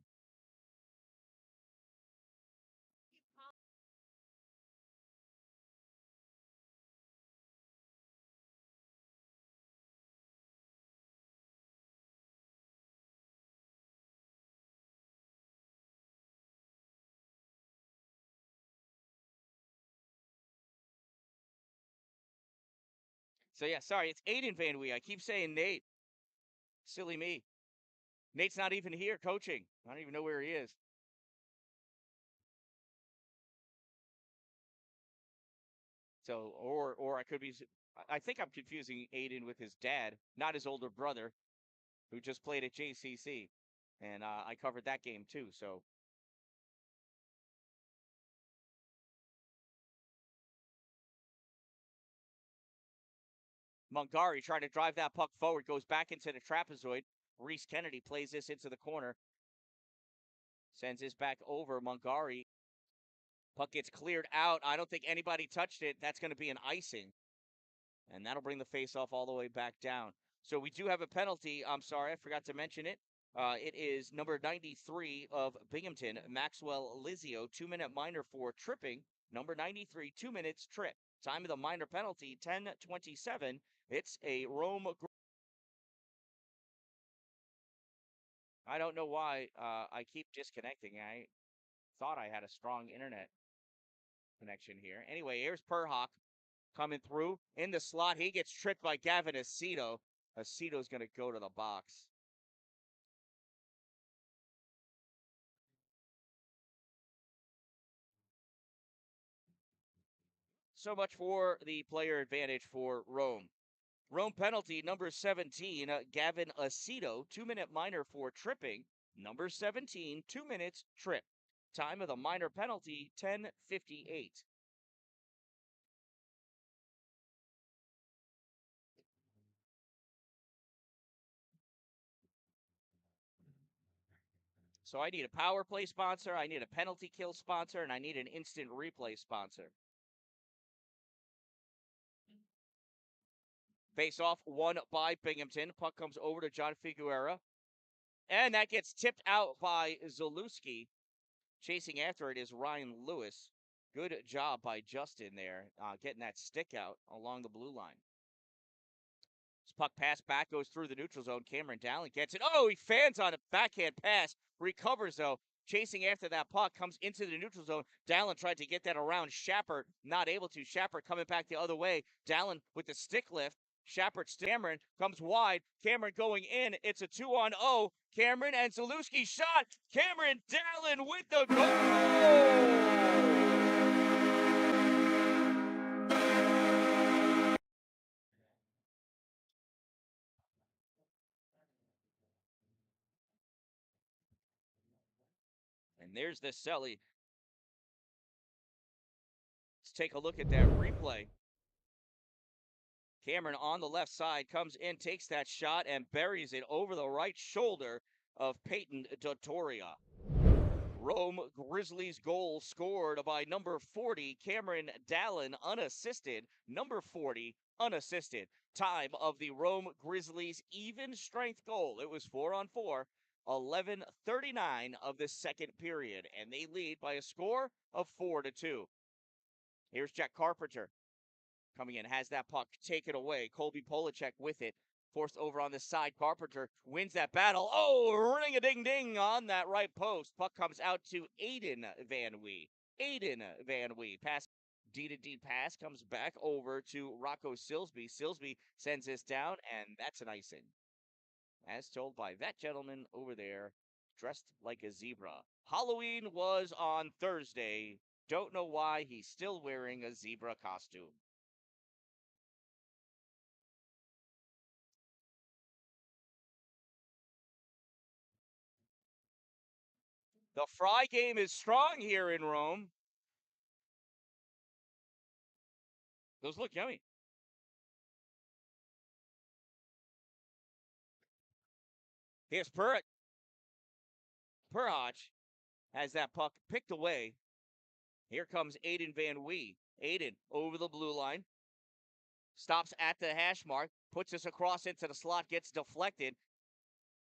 So yeah, sorry, it's Aiden Van Wee. I keep saying Nate. Silly me. Nate's not even here coaching. I don't even know where he is. So, or I could be. I think I'm confusing Aiden with his dad, not his older brother, who just played at JCC, and I covered that game too. So Mungari trying to drive that puck forward, goes back into the trapezoid. Reese Kennedy plays this into the corner, sends this back over. Mungari, puck gets cleared out. I don't think anybody touched it. That's going to be an icing, and that'll bring the faceoff all the way back down. So we do have a penalty. I'm sorry, I forgot to mention it. It is number 93 of Binghamton, Maxwell Lizio, 2-minute minor for tripping. Number 93, 2 minutes trip. Time of the minor penalty, 10:27. It's a Rome. I don't know why I keep disconnecting. I thought I had a strong internet connection here. Anyway, here's Perhawk coming through in the slot. He gets tricked by Gavin Aceto. Aceto's going to go to the box. So much for the player advantage for Rome. Rome penalty number 17, Gavin Aceto, 2-minute minor for tripping. Number 17, 2 minutes trip. Time of the minor penalty, 10:58. So I need a power play sponsor, I need a penalty kill sponsor, and I need an instant replay sponsor. Face off won by Binghamton. Puck comes over to John Figueroa. And that gets tipped out by Zalewski. Chasing after it is Ryan Lewis. Good job by Justin there, getting that stick out along the blue line. This puck pass back goes through the neutral zone. Dan-Dalin gets it. Oh, he fans on a backhand pass. Recovers, though. Chasing after that puck. Comes into the neutral zone. Dalin tried to get that around Shappert. Not able to. Shappert coming back the other way. Dalin with the stick lift. Shappert, Cameron comes wide. Cameron going in. It's a 2-on-0. Cameron and Zalewski shot. Cameron Dalin with the goal! And there's the Selly. Let's take a look at that replay. Cameron on the left side comes in, takes that shot, and buries it over the right shoulder of Peyton Dotoria. Rome Grizzlies goal scored by number 40, Cameron Dalin, unassisted. Number 40, unassisted. Time of the Rome Grizzlies even strength goal. It was 4-on-4. 11:39 of the second period, and they lead by a score of 4-2. Here's Jack Carpenter coming in, has that puck taken away. Colby Polacek with it, forced over on the side. Carpenter wins that battle. Oh, ring-a-ding-ding on that right post. Puck comes out to Aiden Van Wee. Pass, D-to-D pass, comes back over to Rocco Silsby. Silsby sends this down, and that's an icing. As told by that gentleman over there, dressed like a zebra. Halloween was on Thursday. Don't know why he's still wearing a zebra costume. The fry game is strong here in Rome. Those look yummy. Here's Perhach has that puck picked away. Here comes Aiden Van Wee. Aiden over the blue line. Stops at the hash mark. Puts this across into the slot. Gets deflected.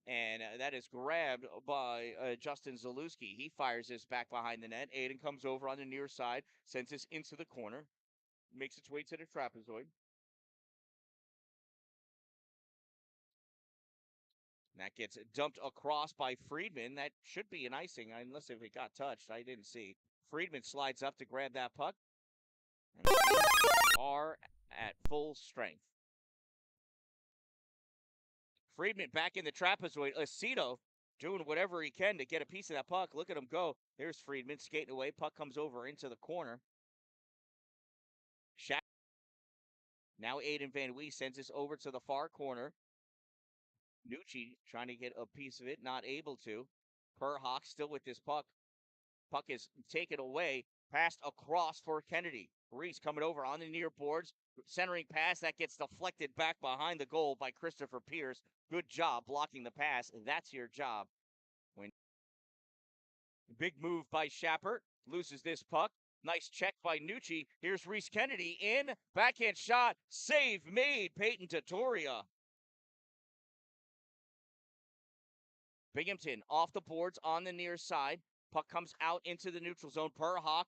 And that is grabbed by Justin Zalewski. He fires this back behind the net. Aiden comes over on the near side. Sends this into the corner. Makes its way to the trapezoid. That gets dumped across by Friedman. That should be an icing, unless if it got touched. I didn't see. Friedman slides up to grab that puck. And are at full strength. Friedman back in the trapezoid. Aceto doing whatever he can to get a piece of that puck. Look at him go. There's Friedman skating away. Puck comes over into the corner. Now Aiden Van Wee sends this over to the far corner. Nucci trying to get a piece of it, not able to. Perhach still with this puck. Puck is taken away, passed across for Kennedy. Reese coming over on the near boards. Centering pass that gets deflected back behind the goal by Christopher Pierce. Good job blocking the pass. That's your job. Big move by Shappert. Loses this puck. Nice check by Nucci. Here's Reese Kennedy in. Backhand shot. Save made. Peyton Dotoria. Binghamton off the boards on the near side. Puck comes out into the neutral zone. Perhach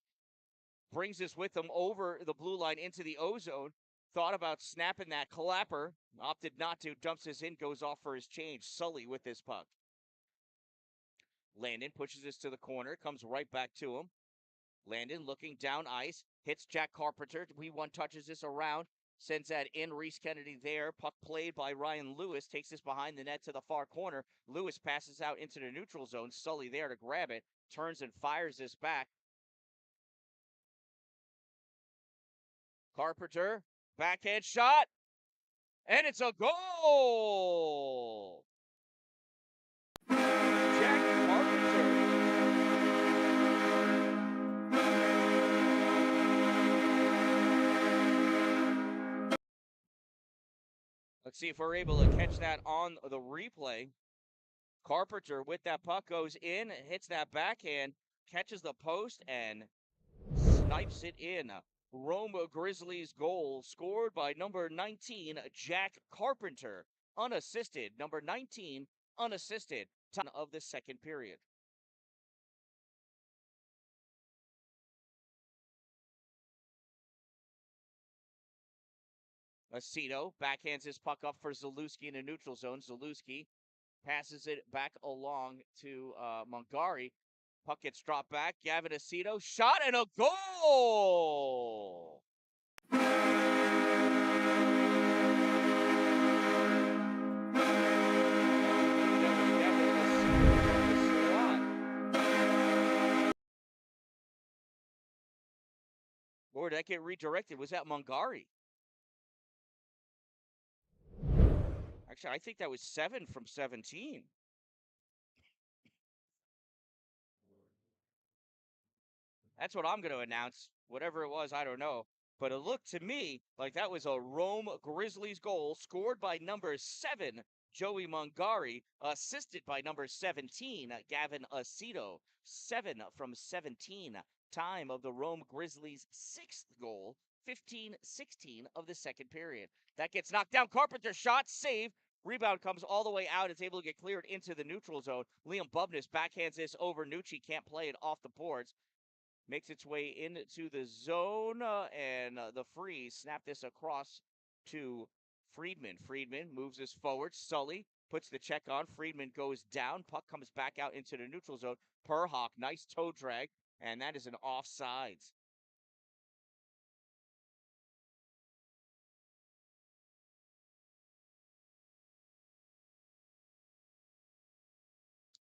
brings this with him over the blue line into the O-zone. Thought about snapping that clapper. Opted not to. Dumps this in. Goes off for his change. Sully with this puck. Landon pushes this to the corner. Comes right back to him. Landon looking down ice. Hits Jack Carpenter. One touches this around. Sends that in. Reese Kennedy there. Puck played by Ryan Lewis. Takes this behind the net to the far corner. Lewis passes out into the neutral zone. Sully there to grab it. Turns and fires this back. Carpenter. Backhand shot. And it's a goal! Jack Carpenter. Let's see if we're able to catch that on the replay. Carpenter with that puck goes in, hits that backhand, catches the post, and snipes it in. Rome Grizzlies goal scored by number 19, Jack Carpenter, unassisted. Number 19, unassisted. Time of the second period. Aceto backhands his puck up for Zalewski in the neutral zone. Zalewski passes it back along to Mongari. Puck gets dropped back. Gavin Aceto, shot and a goal! Or did that get redirected? Was that Mongari? Actually, I think that was 7 from 17. That's what I'm going to announce. Whatever it was, I don't know. But it looked to me like that was a Rome Grizzlies goal scored by number 7, Joey Mongari, assisted by number 17, Gavin Aceto. 7 from 17. Time of the Rome Grizzlies' 6th goal, 15-16 of the second period. That gets knocked down. Carpenter shot, save. Rebound comes all the way out. It's able to get cleared into the neutral zone. Liam Bubness backhands this over. Nucci can't play it off the boards. Makes its way into the zone, and the Freeze snap this across to Friedman. Friedman moves this forward. Sully puts the check on. Friedman goes down. Puck comes back out into the neutral zone. Perhawk, nice toe drag, and that is an offsides.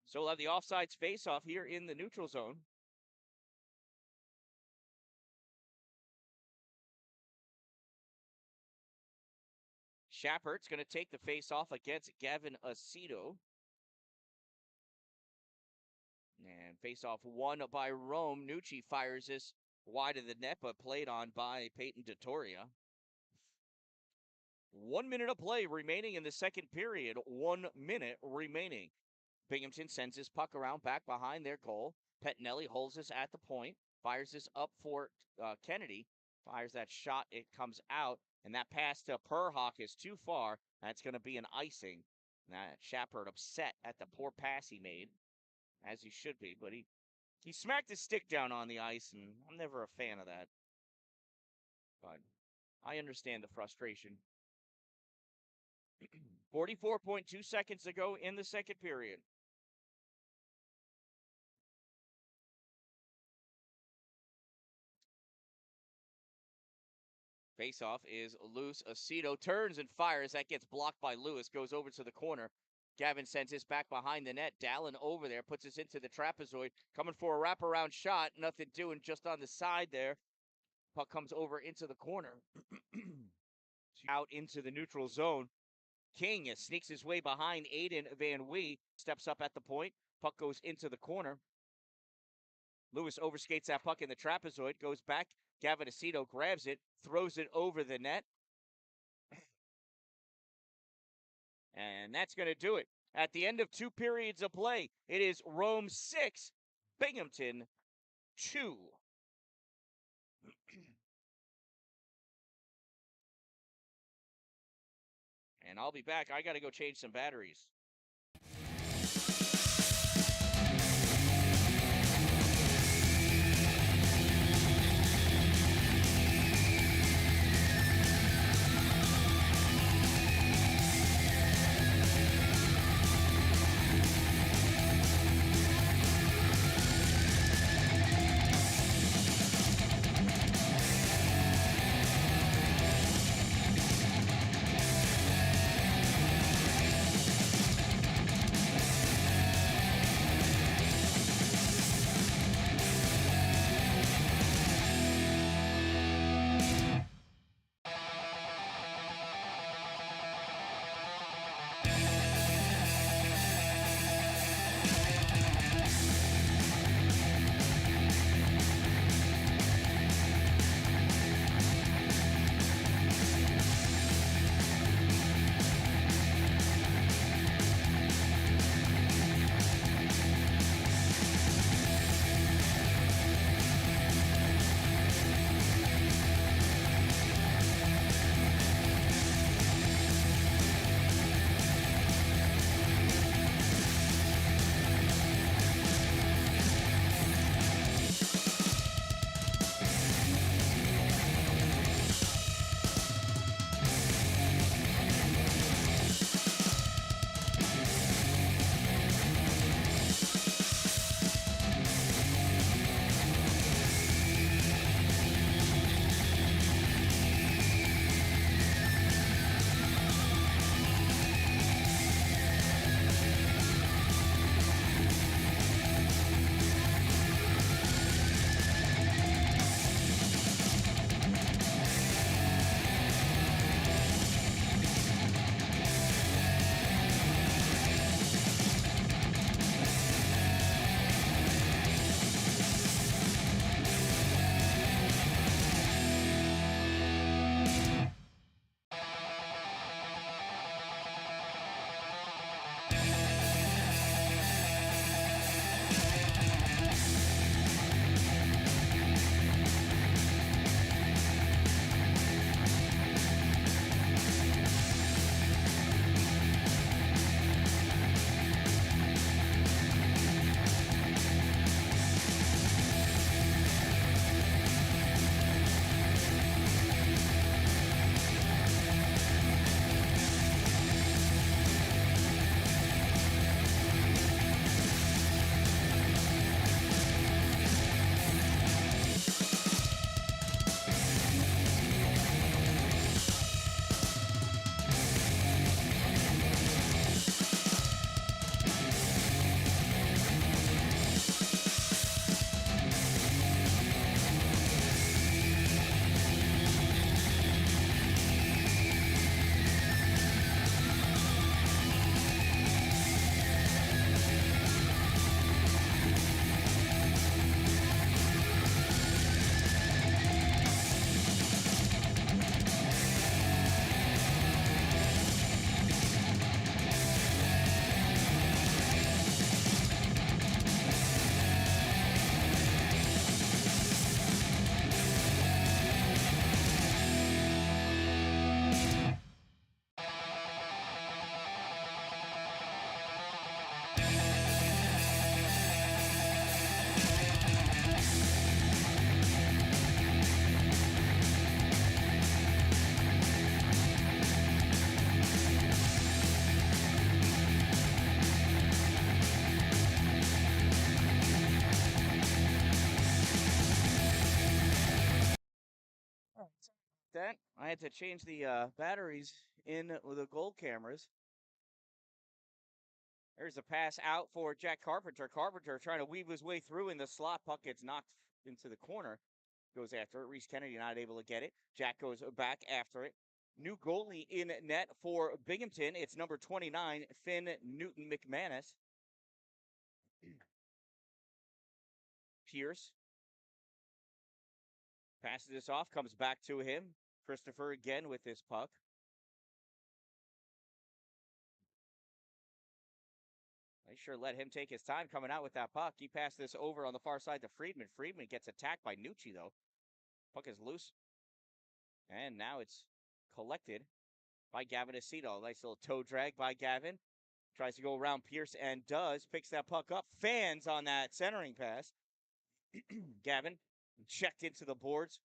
So we'll have the offsides face-off here in the neutral zone. Shappert's going to take the face-off against Gavin Aceto. And face-off won by Rome. Nucci fires this wide of the net, but played on by Peyton DeToria. 1 minute of play remaining in the second period. 1 minute remaining. Binghamton sends his puck around back behind their goal. Pettinelli holds this at the point. Fires this up for Kennedy. Fires that shot. It comes out. And that pass to Perhawk is too far. That's going to be an icing. That Shepard upset at the poor pass he made, as he should be. But he smacked his stick down on the ice, and I'm never a fan of that. But I understand the frustration. 44.2 seconds to go in the second period. Faceoff is loose. Aceto turns and fires. That gets blocked by Lewis. Goes over to the corner. Gavin sends this back behind the net. Dalin over there. Puts this into the trapezoid. Coming for a wraparound shot. Nothing doing just on the side there. Puck comes over into the corner. Out into the neutral zone. King sneaks his way behind Aiden Van Wee. Steps up at the point. Puck goes into the corner. Lewis overskates that puck in the trapezoid. Goes back. Gavin Aceto grabs it, throws it over the net. And that's going to do it. At the end of 2 periods of play, it is Rome 6, Binghamton 2. And I'll be back. I got to go change some batteries. that. I had to change the batteries in the gold cameras. There's a pass out for Jack Carpenter. Carpenter trying to weave his way through in the slot. Puck gets knocked into the corner. Goes after it. Reese Kennedy not able to get it. Jack goes back after it. New goalie in net for Binghamton. It's number 29, Finn Newton McManus. Pierce passes this off, comes back to him. Christopher again with this puck. They sure let him take his time coming out with that puck. He passed this over on the far side to Friedman. Friedman gets attacked by Nucci, though. Puck is loose. And now it's collected by Gavin Aceto. Nice little toe drag by Gavin. Tries to go around Pierce and does. Picks that puck up. Fans on that centering pass. Gavin checked into the boards.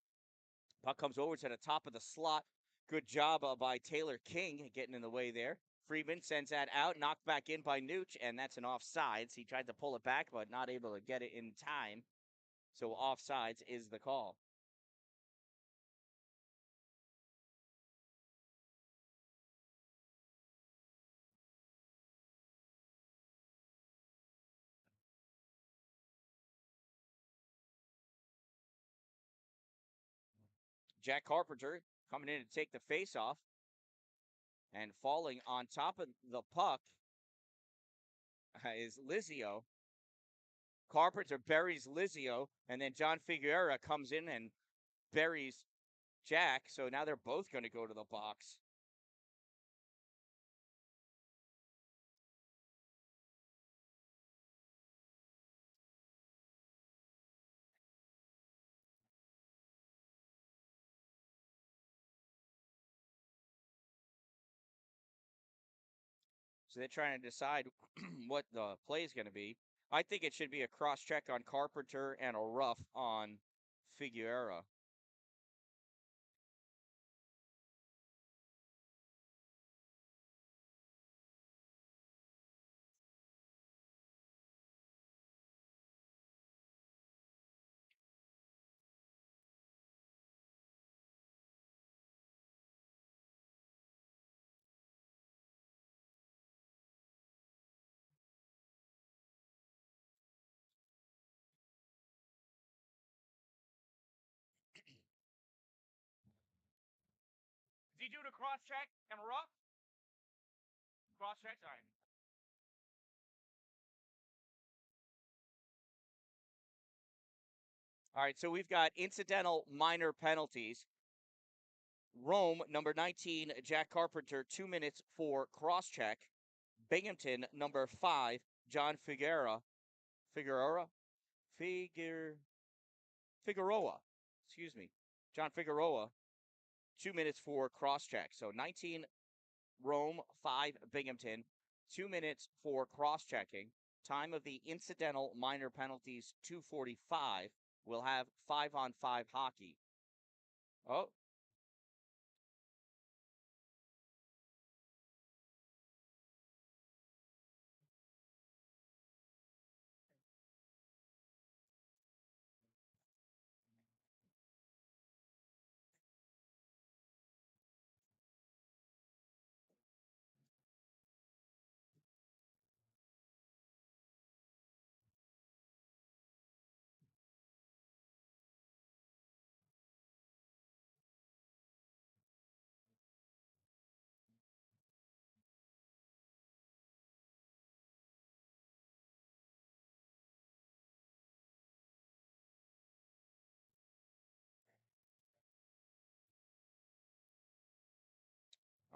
Puck comes over to the top of the slot. Good job by Taylor King getting in the way there. Friedman sends that out, knocked back in by Nooch, and that's an offsides. He tried to pull it back, but not able to get it in time. So offsides is the call. Jack Carpenter coming in to take the face-off. And falling on top of the puck is Lizio. Carpenter buries Lizio, and then John Figueroa comes in and buries Jack. So now they're both going to go to the box. So they're trying to decide what the play is going to be. I think it should be a cross check on Carpenter and a rough on Figueroa. Did he do the cross check and rough? Cross check, all right. All right, so we've got incidental minor penalties. Rome, number 19, Jack Carpenter, 2 minutes for cross check. Binghamton, number 5, John Figueroa. Figueroa? Figueroa. Excuse me. John Figueroa, 2 minutes for cross check. So 19 Rome, 5 Binghamton, 2 minutes for cross checking. Time of the incidental minor penalties, 2:45. We'll have 5-on-5 hockey. Oh.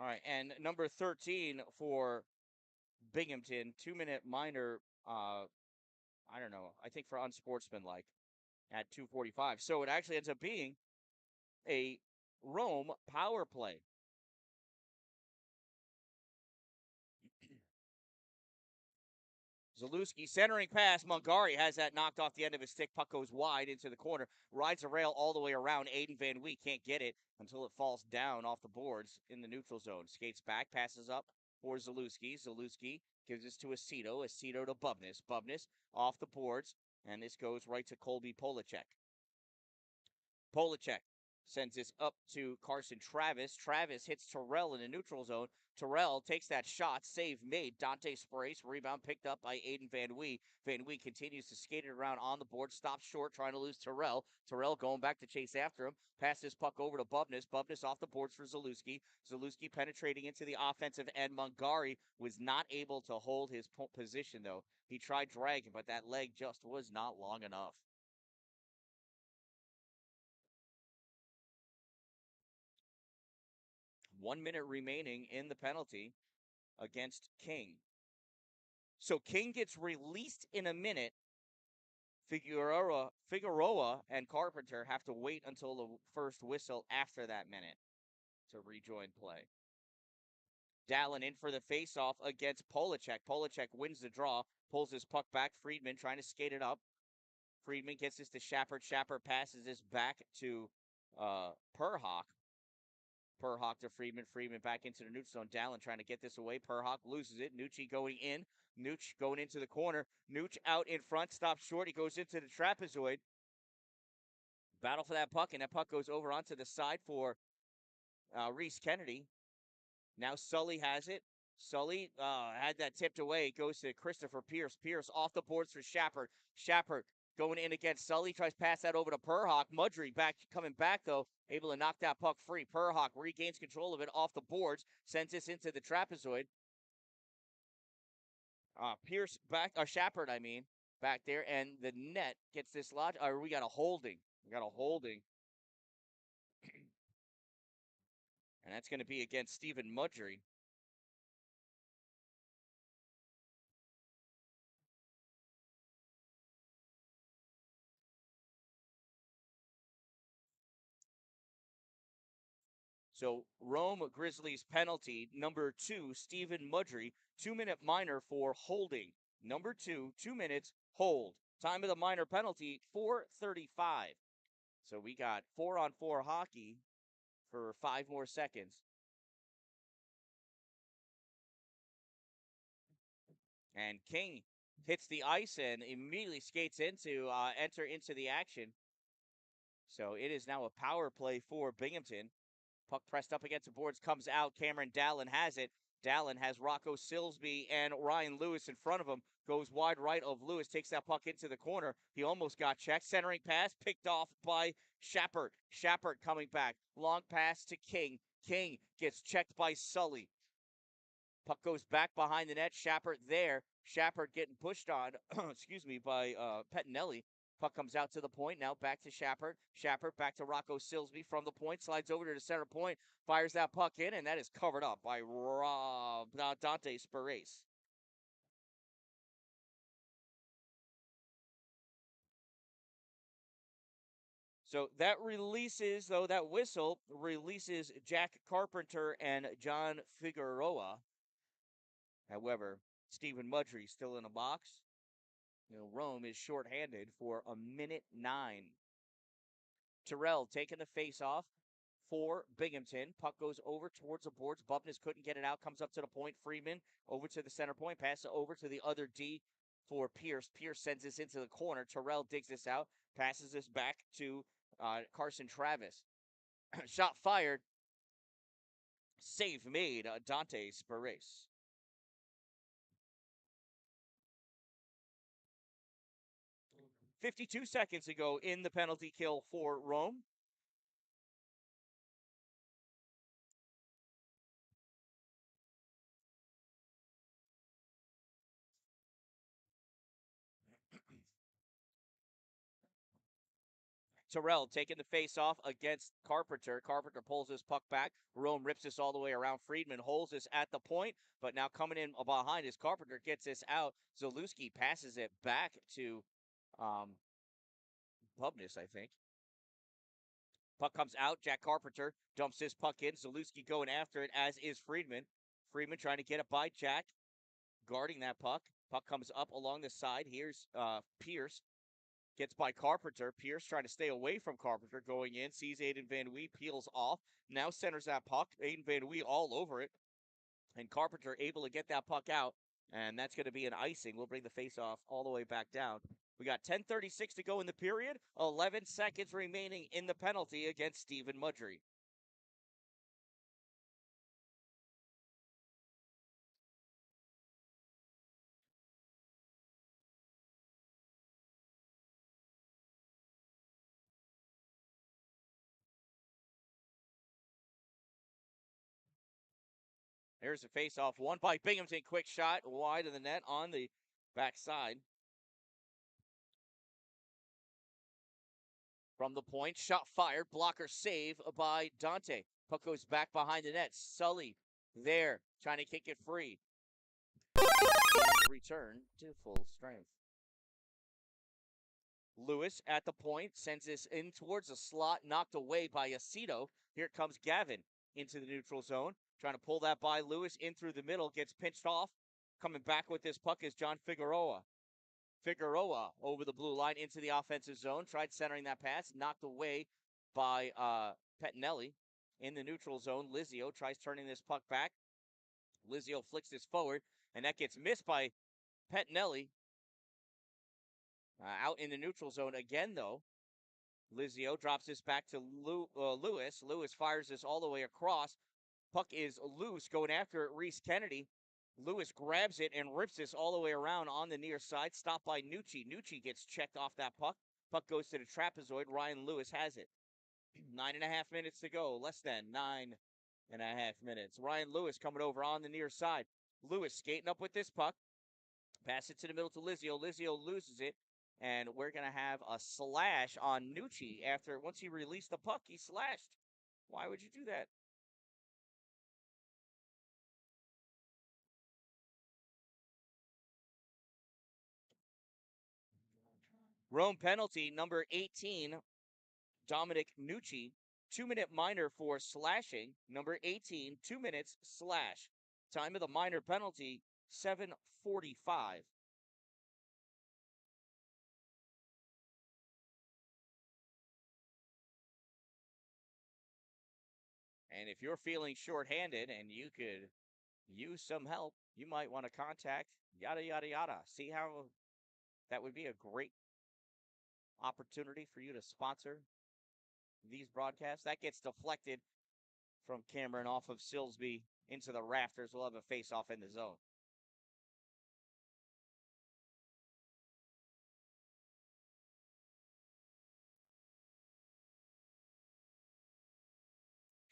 All right, and number 13 for Binghamton, 2-minute minor, I don't know, I think for unsportsmanlike at 2:45. So it actually ends up being a Rome power play. Zalewski centering pass. Mungari has that knocked off the end of his stick. Puck goes wide into the corner. Rides a rail all the way around. Aiden Van Wee can't get it until it falls down off the boards in the neutral zone. Skates back, passes up for Zalewski. Zalewski gives this to Aceto. Aceto to Bubness. Bubness off the boards. And this goes right to Colby Polacek. Polacek Sends this up to Carson Travis. Travis hits Terrell in the neutral zone. Terrell takes that shot. Save made. Dante sprays. Rebound picked up by Aiden Van Wee. Van Wee continues to skate it around on the board. Stops short, trying to lose Terrell. Terrell going back to chase after him. Pass this puck over to Bubness. Bubness off the boards for Zalewski. Zalewski penetrating into the offensive end. Mungari was not able to hold his position, though. He tried dragging, but that leg just was not long enough. 1 minute remaining in the penalty against King. So King gets released in a minute. Figueroa and Carpenter have to wait until the first whistle after that minute to rejoin play. Dalin in for the faceoff against Polacek. Polacek wins the draw, pulls his puck back. Friedman trying to skate it up. Friedman gets this to Shapard. Shapard passes this back to Perhawk. Perhawk to Friedman. Friedman back into the neutral zone. Dalin trying to get this away. Perhawk loses it. Nucci going in. Nucci going into the corner. Nucci out in front. Stops short. He goes into the trapezoid. Battle for that puck, and that puck goes over onto the side for Reese Kennedy. Now Sully has it. Sully had that tipped away. It goes to Christopher Pierce. Pierce off the boards for Shapard. Shapard going in against Sully. Tries to pass that over to Perhawk. Mudry coming back, though. Able to knock that puck free. Perhawk regains control of it off the boards. Sends this into the trapezoid. Pierce back, or Shapard, I mean, back there. And the net gets this lodge. We got a holding. And that's going to be against Stephen Mudry. So Rome Grizzlies penalty number 2, Stephen Mudry, 2-minute minor for holding. Number 2, 2 minutes, hold. Time of the minor penalty, 4:35. So we got 4-on-4 hockey for 5 more seconds. And King hits the ice and immediately skates into enter into the action. So it is now a power play for Binghamton. Puck pressed up against the boards, comes out. Cameron Dalin has it. Dalin has Rocco Silsby and Ryan Lewis in front of him. Goes wide right of Lewis, takes that puck into the corner. He almost got checked. Centering pass picked off by Shapard. Shapard coming back. Long pass to King. King gets checked by Sully. Puck goes back behind the net. Shapard there. Shapard getting pushed on, excuse me, by Pettinelli. Puck comes out to the point. Now back to Shapard. Shapard back to Rocco Silsby from the point. Slides over to the center point. Fires that puck in, and that is covered up by Dante Spirace. So that releases, though, that whistle releases Jack Carpenter and John Figueroa. However, Stephen Mudry still in the box. Rome is shorthanded for 1:09. Terrell taking the face-off for Binghamton. Puck goes over towards the boards. Bubness couldn't get it out. Comes up to the point. Freeman over to the center point. Pass it over to the other D for Pierce. Pierce sends this into the corner. Terrell digs this out. Passes this back to Carson Travis. Shot fired. Save made. Dante Spirace. 52 seconds ago in the penalty kill for Rome. Terrell taking the face off against Carpenter. Carpenter pulls his puck back. Rome rips this all the way around. Friedman holds this at the point, but now coming in behind his Carpenter gets this out. Zalewski passes it back to Bubness, I think. Puck comes out. Jack Carpenter dumps his puck in. Zalewski going after it, as is Friedman. Friedman trying to get it by Jack, guarding that puck. Puck comes up along the side. Here's Pierce. Gets by Carpenter. Pierce trying to stay away from Carpenter. Going in. Sees Aiden Van Wee. Peels off. Now centers that puck. Aiden Van Wee all over it. And Carpenter able to get that puck out. And that's going to be an icing. We'll bring the face-off all the way back down We got 10:36 to go in the period, 11 seconds remaining in the penalty against Stephen Mudry. There's a face-off, won by Binghamton. Quick shot wide of the net on the backside. From the point, shot fired, blocker save by Dante. Puck goes back behind the net. Sully there, trying to kick it free. Return to full strength. Lewis at the point sends this in towards the slot, knocked away by Aceto. Here comes Gavin into the neutral zone, trying to pull that by Lewis in through the middle, gets pinched off. Coming back with this puck is John Figueroa. Figueroa over the blue line into the offensive zone, tried centering that pass, knocked away by Pettinelli. In the neutral zone, Lizio tries turning this puck back. Lizio flicks this forward, and that gets missed by Pettinelli. Out in the neutral zone again, though. Lizio drops this back to Lewis. Lewis fires this all the way across. Puck is loose, going after it, Reese Kennedy. Lewis grabs it and rips this all the way around on the near side. Stopped by Nucci. Nucci gets checked off that puck. Puck goes to the trapezoid. Ryan Lewis has it. 9.5 minutes to go. Less than 9.5 minutes. Ryan Lewis coming over on the near side. Lewis skating up with this puck. Pass it to the middle to Lizio. Lizio loses it. And we're going to have a slash on Nucci after, once he released the puck, he slashed. Why would you do that? Rome penalty, number 18, Dominic Nucci. 2-minute minor for slashing. Number 18, 2 minutes slash. Time of the minor penalty, 7:45. And if you're feeling shorthanded and you could use some help, you might want to contact yada, yada, yada. See how that would be a great opportunity for you to sponsor these broadcasts. That gets deflected from Cameron off of Silsby into the rafters. We'll have a face-off in the zone.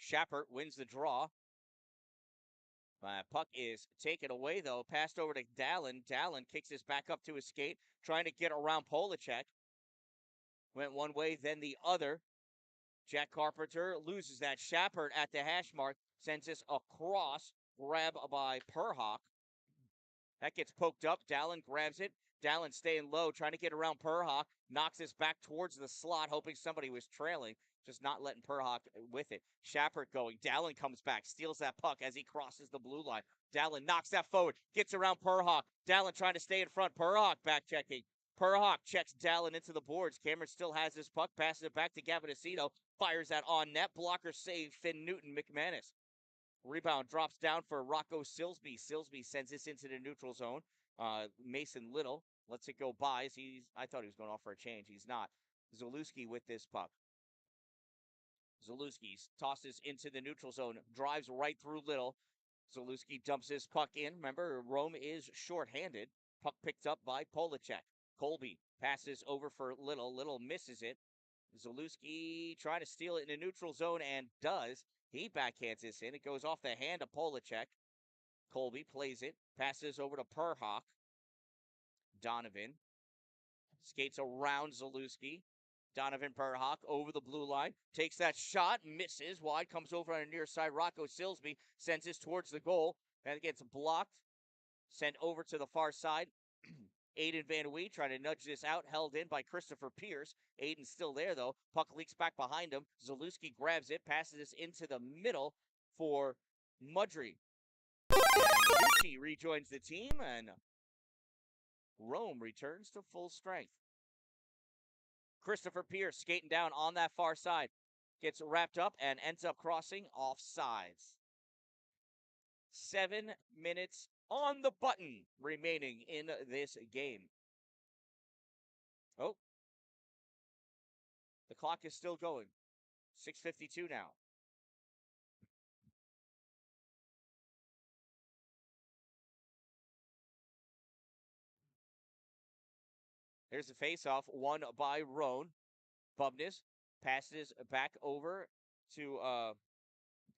Schappert wins the draw. Puck is taken away, though. Passed over to Dalin. Dalin kicks this back up to his skate, trying to get around Polacek. Went one way, then the other. Jack Carpenter loses that. Schappert at the hash mark sends this across. Grab by Perhawk. That gets poked up. Dalin grabs it. Dalin staying low, trying to get around Perhawk. Knocks this back towards the slot, hoping somebody was trailing. Just not letting Perhawk with it. Schappert going. Dalin comes back, steals that puck as he crosses the blue line. Dalin knocks that forward, gets around Perhawk. Dalin trying to stay in front. Perhawk back checking. Perhawk checks Dalin into the boards. Cameron still has this puck, passes it back to Gavin Aceto. Fires that on net. Blocker save, Finn Newton McManus. Rebound drops down for Rocco Silsby. Silsby sends this into the neutral zone. Mason Little lets it go by. I thought he was going off for a change. He's not. Zalewski with this puck. Zalewski tosses into the neutral zone. Drives right through Little. Zalewski dumps his puck in. Remember, Rome is shorthanded. Puck picked up by Polacek. Colby passes over for Little. Little misses it. Zalewski trying to steal it in the neutral zone and does. He backhands this in. It goes off the hand of Polacek. Colby plays it. Passes over to Perhawk. Donovan skates around Zalewski. Donovan Perhawk over the blue line. Takes that shot. Misses. Wide. Comes over on the near side. Rocco Silsby sends this towards the goal. And it gets blocked. Sent over to the far side. Aiden Van Wee trying to nudge this out, held in by Christopher Pierce. Aiden's still there, though. Puck leaks back behind him. Zalewski grabs it, passes this into the middle for Mudry. Nucci rejoins the team, and Rome returns to full strength. Christopher Pierce skating down on that far side. Gets wrapped up and ends up crossing offsides. 7 minutes on the button remaining in this game. Oh, the clock is still going. 6:52 now. There's the face-off, won by Roan. Bubness passes back over to,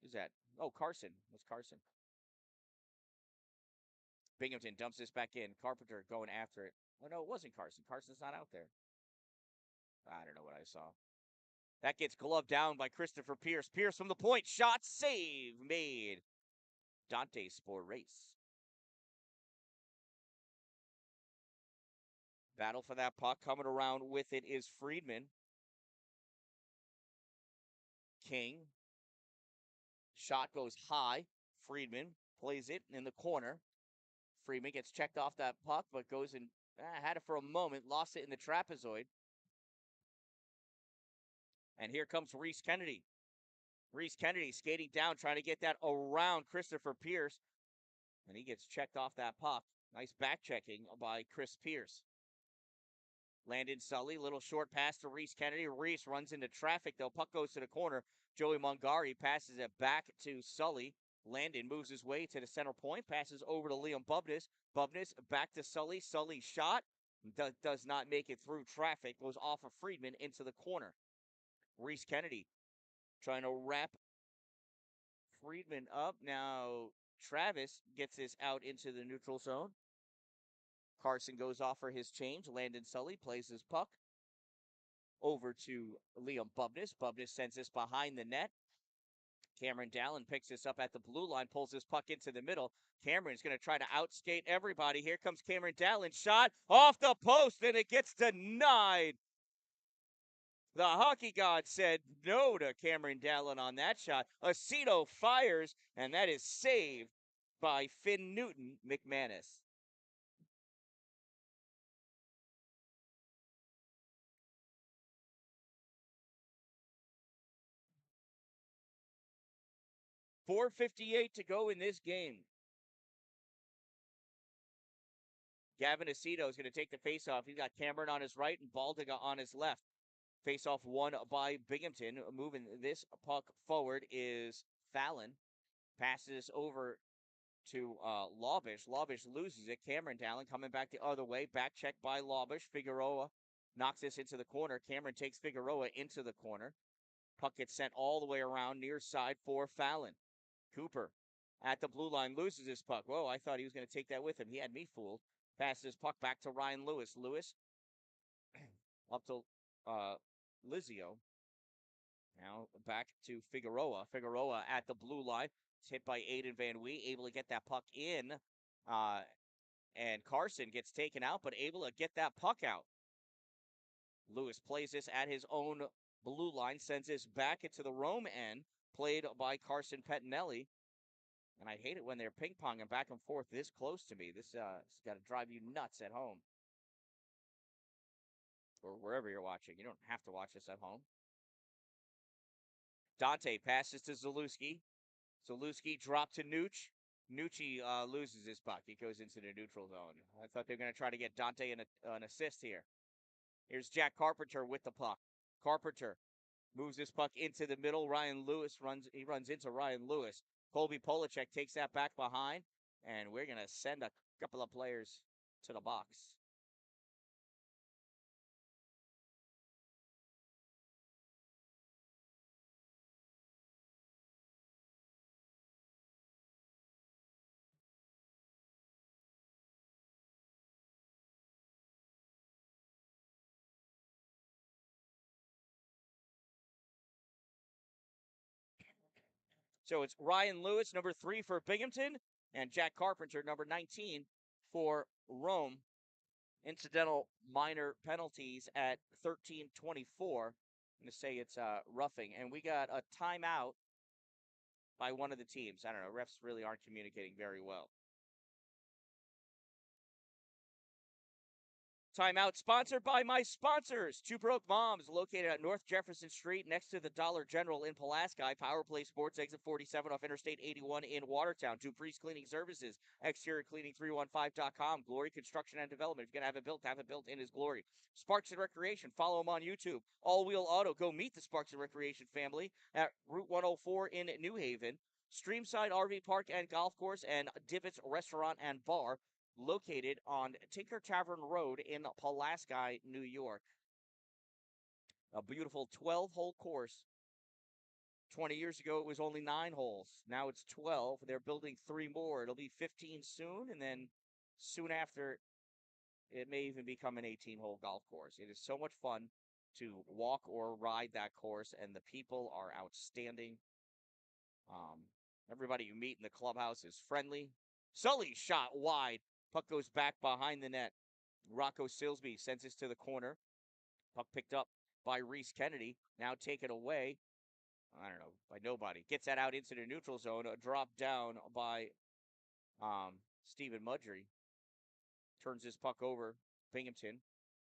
who's that? Oh, Carson. That's Carson. Binghamton dumps this back in. Carpenter going after it. Oh, no, it wasn't Carson. Carson's not out there. I don't know what I saw. That gets gloved down by Christopher Pierce. Pierce from the point. Shot, save made. Dante Sporrace. Battle for that puck. Coming around with it is Friedman. King. Shot goes high. Friedman plays it in the corner. Friedman gets checked off that puck, but goes and had it for a moment. Lost it in the trapezoid. And here comes Reese Kennedy. Reese Kennedy skating down, trying to get that around Christopher Pierce. And he gets checked off that puck. Nice back checking by Chris Pierce. Landon Sully, little short pass to Reese Kennedy. Reese runs into traffic, though. Puck goes to the corner. Joey Mungari passes it back to Sully. Landon moves his way to the center point, passes over to Liam Bubness. Bubness back to Sully. Sully shot. Does not make it through traffic. Goes off of Friedman into the corner. Reese Kennedy trying to wrap Friedman up. Now Travis gets this out into the neutral zone. Carson goes off for his change. Landon Sully plays his puck over to Liam Bubness. Bubness sends this behind the net. Cameron Dallin picks this up at the blue line, pulls this puck into the middle. Cameron's going to try to outskate everybody. Here comes Cameron Dallin. Shot off the post, and it gets denied. The hockey god said no to Cameron Dallin on that shot. Aceto fires, and that is saved by Finn Newton McManus. .458 to go in this game. Gavin Aceto is going to take the faceoff. He's got Cameron on his right and Baldiga on his left. Faceoff won by Binghamton. Moving this puck forward is Fallon. Passes over to Lawbish. Lawbish loses it. Cameron Dallin coming back the other way. Back check by Lawbish. Figueroa knocks this into the corner. Cameron takes Figueroa into the corner. Puck gets sent all the way around near side for Fallon. Cooper at the blue line loses his puck. Whoa, I thought he was going to take that with him. He had me fooled. Passes his puck back to Ryan Lewis. Lewis up to Lizio. Now back to Figueroa. Figueroa at the blue line. It's hit by Aiden Van Wee. Able to get that puck in. And Carson gets taken out, but able to get that puck out. Lewis plays this at his own blue line. Sends this back into the Rome end. Played by Carson Pettinelli. And I hate it when they're ping-ponging back and forth this close to me. This has got to drive you nuts at home. Or wherever you're watching. You don't have to watch this at home. Dante passes to Zalewski. Zalewski dropped to Nooch. Nucci loses his puck. He goes into the neutral zone. I thought they were going to try to get Dante an assist here. Here's Jack Carpenter with the puck. Carpenter moves this puck into the middle. Ryan Lewis runs into Ryan Lewis. Colby Polacek takes that back behind, and we're going to send a couple of players to the box. So it's Ryan Lewis, number 3 for Binghamton, and Jack Carpenter, number 19 for Rome. Incidental minor penalties at 13:24. I'm going to say it's roughing. And we got a timeout by one of the teams. I don't know. Refs really aren't communicating very well. Timeout sponsored by my sponsors. Two Broke Moms, located at North Jefferson Street next to the Dollar General in Pulaski. Power Play Sports, exit 47 off Interstate 81 in Watertown. Dupree's Cleaning Services, exterior cleaning 315.com. Glory Construction and Development. If you're going to have it built in His glory. Sparks and Recreation, follow them on YouTube. All Wheel Auto, go meet the Sparks and Recreation family at Route 104 in New Haven. Streamside RV Park and Golf Course, and Divots Restaurant and Bar, located on Tinker Tavern Road in Pulaski, New York. A beautiful 12-hole course. 20 years ago, it was only 9 holes. Now it's 12. They're building 3 more. It'll be 15 soon, and then soon after, it may even become an 18-hole golf course. It is so much fun to walk or ride that course, and the people are outstanding. Everybody you meet in the clubhouse is friendly. Sully shot wide. Puck goes back behind the net. Rocco Silsby sends this to the corner. Puck picked up by Reese Kennedy. Now taken away, I don't know, by nobody. Gets that out into the neutral zone. A drop down by Stephen Mudry. Turns his puck over. Binghamton.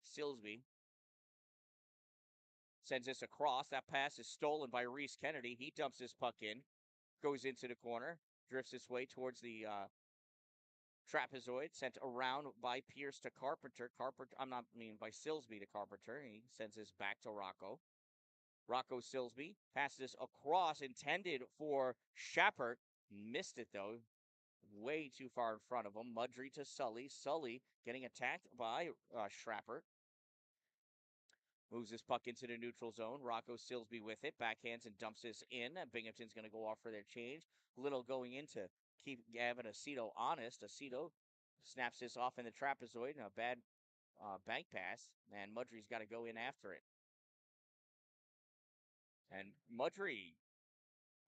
Silsby sends this across. That pass is stolen by Reese Kennedy. He dumps his puck in. Goes into the corner. Drifts his way towards the trapezoid, sent around by Pierce to Carpenter. By Silsby to Carpenter. He sends this back to Rocco. Rocco Silsby passes across, intended for Schappert. Missed it, though. Way too far in front of him. Mudry to Sully. Sully getting attacked by Schrappert. Moves this puck into the neutral zone. Rocco Silsby with it. Backhands and dumps this in. Binghamton's going to go off for their change. Little going in to keep Gavin Aceto honest. Aceto snaps this off in the trapezoid. A bad bank pass. And Mudry's got to go in after it. And Mudry,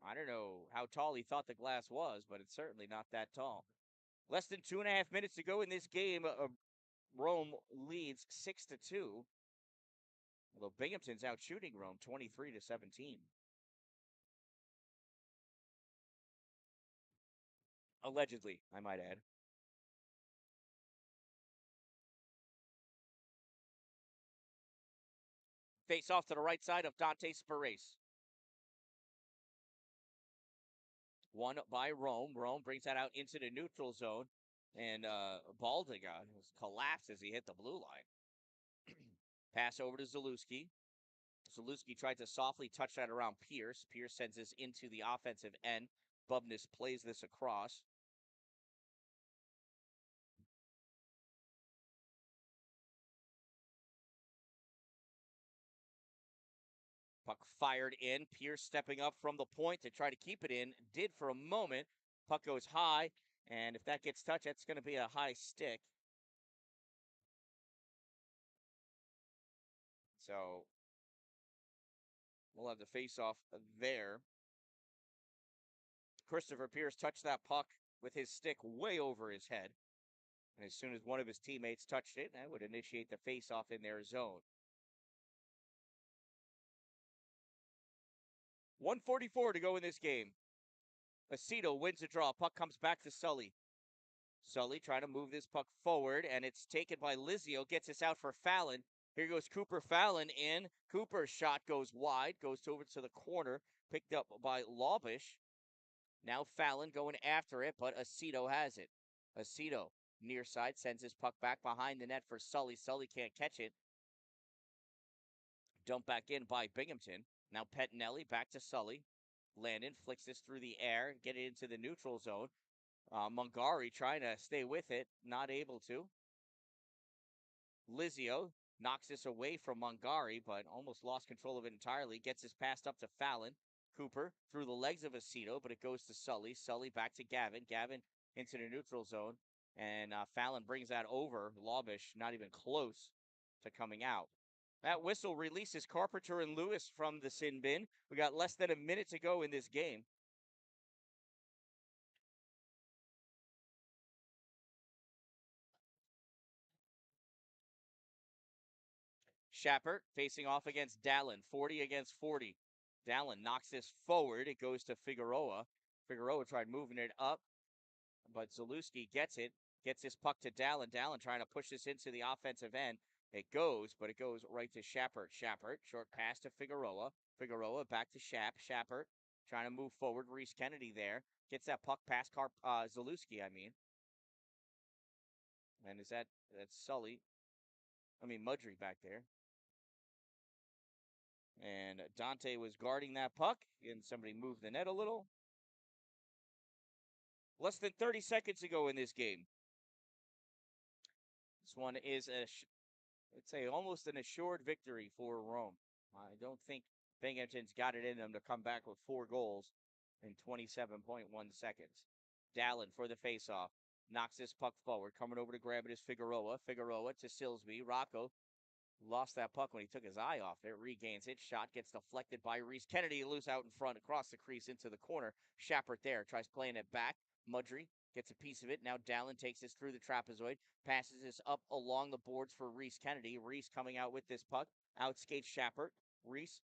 I don't know how tall he thought the glass was, but it's certainly not that tall. Less than 2.5 minutes to go in this game. Rome leads 6-2. Although Binghamton's out shooting Rome 23-17. Allegedly, I might add. Face off to the right side of Dante Spirace. One by Rome. Rome brings that out into the neutral zone. And Baldiga collapsed as he hit the blue line. Pass over to Zalewski. Zalewski tried to softly touch that around Pierce. Pierce sends this into the offensive end. Bubness plays this across. Puck fired in. Pierce stepping up from the point to try to keep it in. Did for a moment. Puck goes high. And if that gets touched, that's going to be a high stick. So we'll have the face-off there. Christopher Pierce touched that puck with his stick way over his head. And as soon as one of his teammates touched it, that would initiate the face-off in their zone. 1:44 to go in this game. Aceto wins the draw. Puck comes back to Sully. Sully trying to move this puck forward, and it's taken by Lizio. Gets this out for Fallon. Here goes Cooper Fallon in. Cooper's shot goes wide, goes over to the corner, picked up by Lawbish. Now Fallon going after it, but Aceto has it. Aceto, near side, sends his puck back behind the net for Sully. Sully can't catch it. Dumped back in by Binghamton. Now Pettinelli back to Sully. Landon flicks this through the air, get it into the neutral zone. Mungari trying to stay with it, not able to. Lizio knocks this away from Mungari, but almost lost control of it entirely. Gets this passed up to Fallon. Cooper through the legs of Aceto, but it goes to Sully. Sully back to Gavin. Gavin into the neutral zone. And Fallon brings that over. Lawbish not even close to coming out. That whistle releases Carpenter and Lewis from the sin bin. We got less than a minute to go in this game. Schappert facing off against Dallin. 40 against 40. Dallin knocks this forward. It goes to Figueroa. Figueroa tried moving it up, but Zalewski gets it. Gets this puck to Dalin. Dalin trying to push this into the offensive end. It goes, but it goes right to Shapert. Shapert, short pass to Figueroa. Figueroa back to Shapert trying to move forward. Reese Kennedy there. Gets that puck past Zalewski, I mean. And that's Sully. Mudry back there. And Dante was guarding that puck, and somebody moved the net a little. Less than 30 seconds ago in this game. This one is it's almost an assured victory for Rome. I don't think Binghamton's got it in them to come back with 4 goals in 27.1 seconds. Dalin for the faceoff. Knocks this puck forward. Coming over to grab it is Figueroa. Figueroa to Silsby. Rocco lost that puck when he took his eye off it. Regains it. Shot gets deflected by Reese Kennedy. Loose out in front across the crease into the corner. Shapert there. Tries playing it back. Mudry gets a piece of it. Now Dalin takes this through the trapezoid. Passes this up along the boards for Reese Kennedy. Reese coming out with this puck. Outskates Shapert. Reese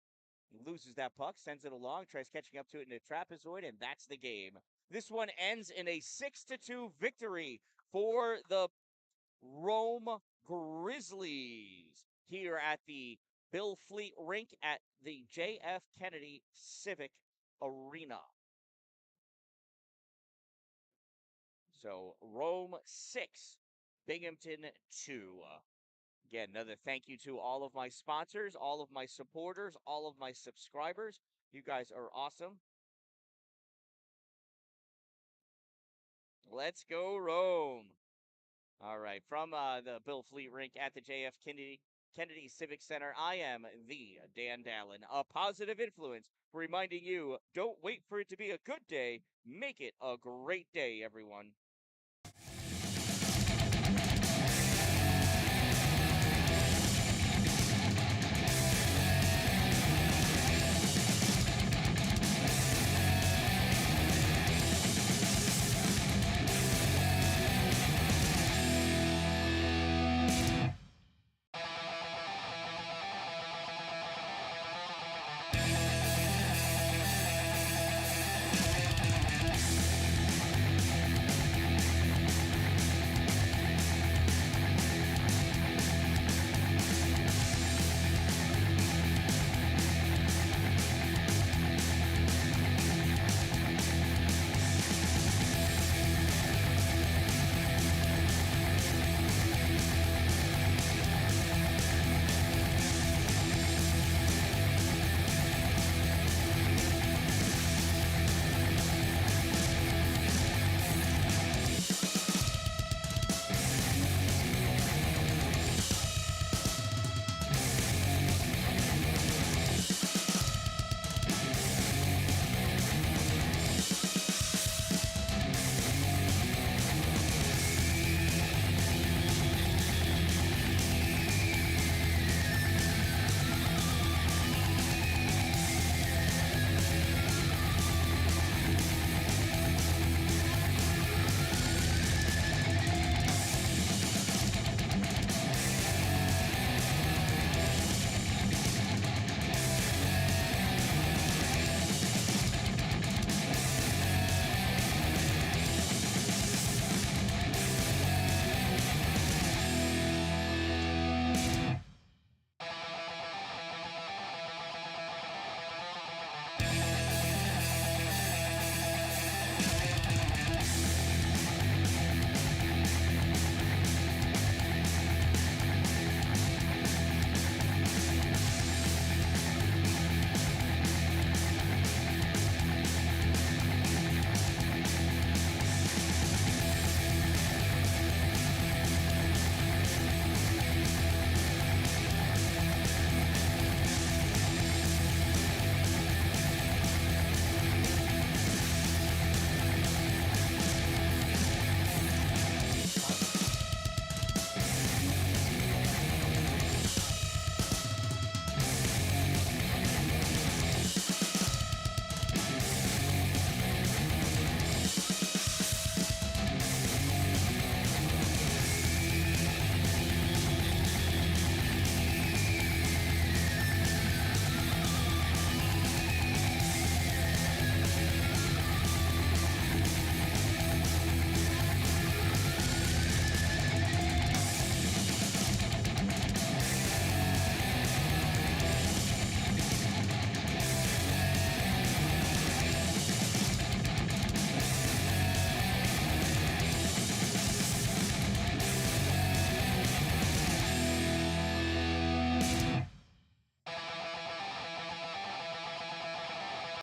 loses that puck. Sends it along. Tries catching up to it in the trapezoid. And that's the game. This one ends in a 6-2 victory for the Rome Grizzlies here at the Bill Fleet Rink at the J.F. Kennedy Civic Arena. So Rome 6, Binghamton 2. Again, another thank you to all of my sponsors, all of my supporters, all of my subscribers. You guys are awesome. Let's go Rome. All right, from the Bill Fleet Rink at the J.F. Kennedy Civic Center, I am the Dan-Dalin, a positive influence, reminding you, don't wait for it to be a good day, make it a great day, everyone.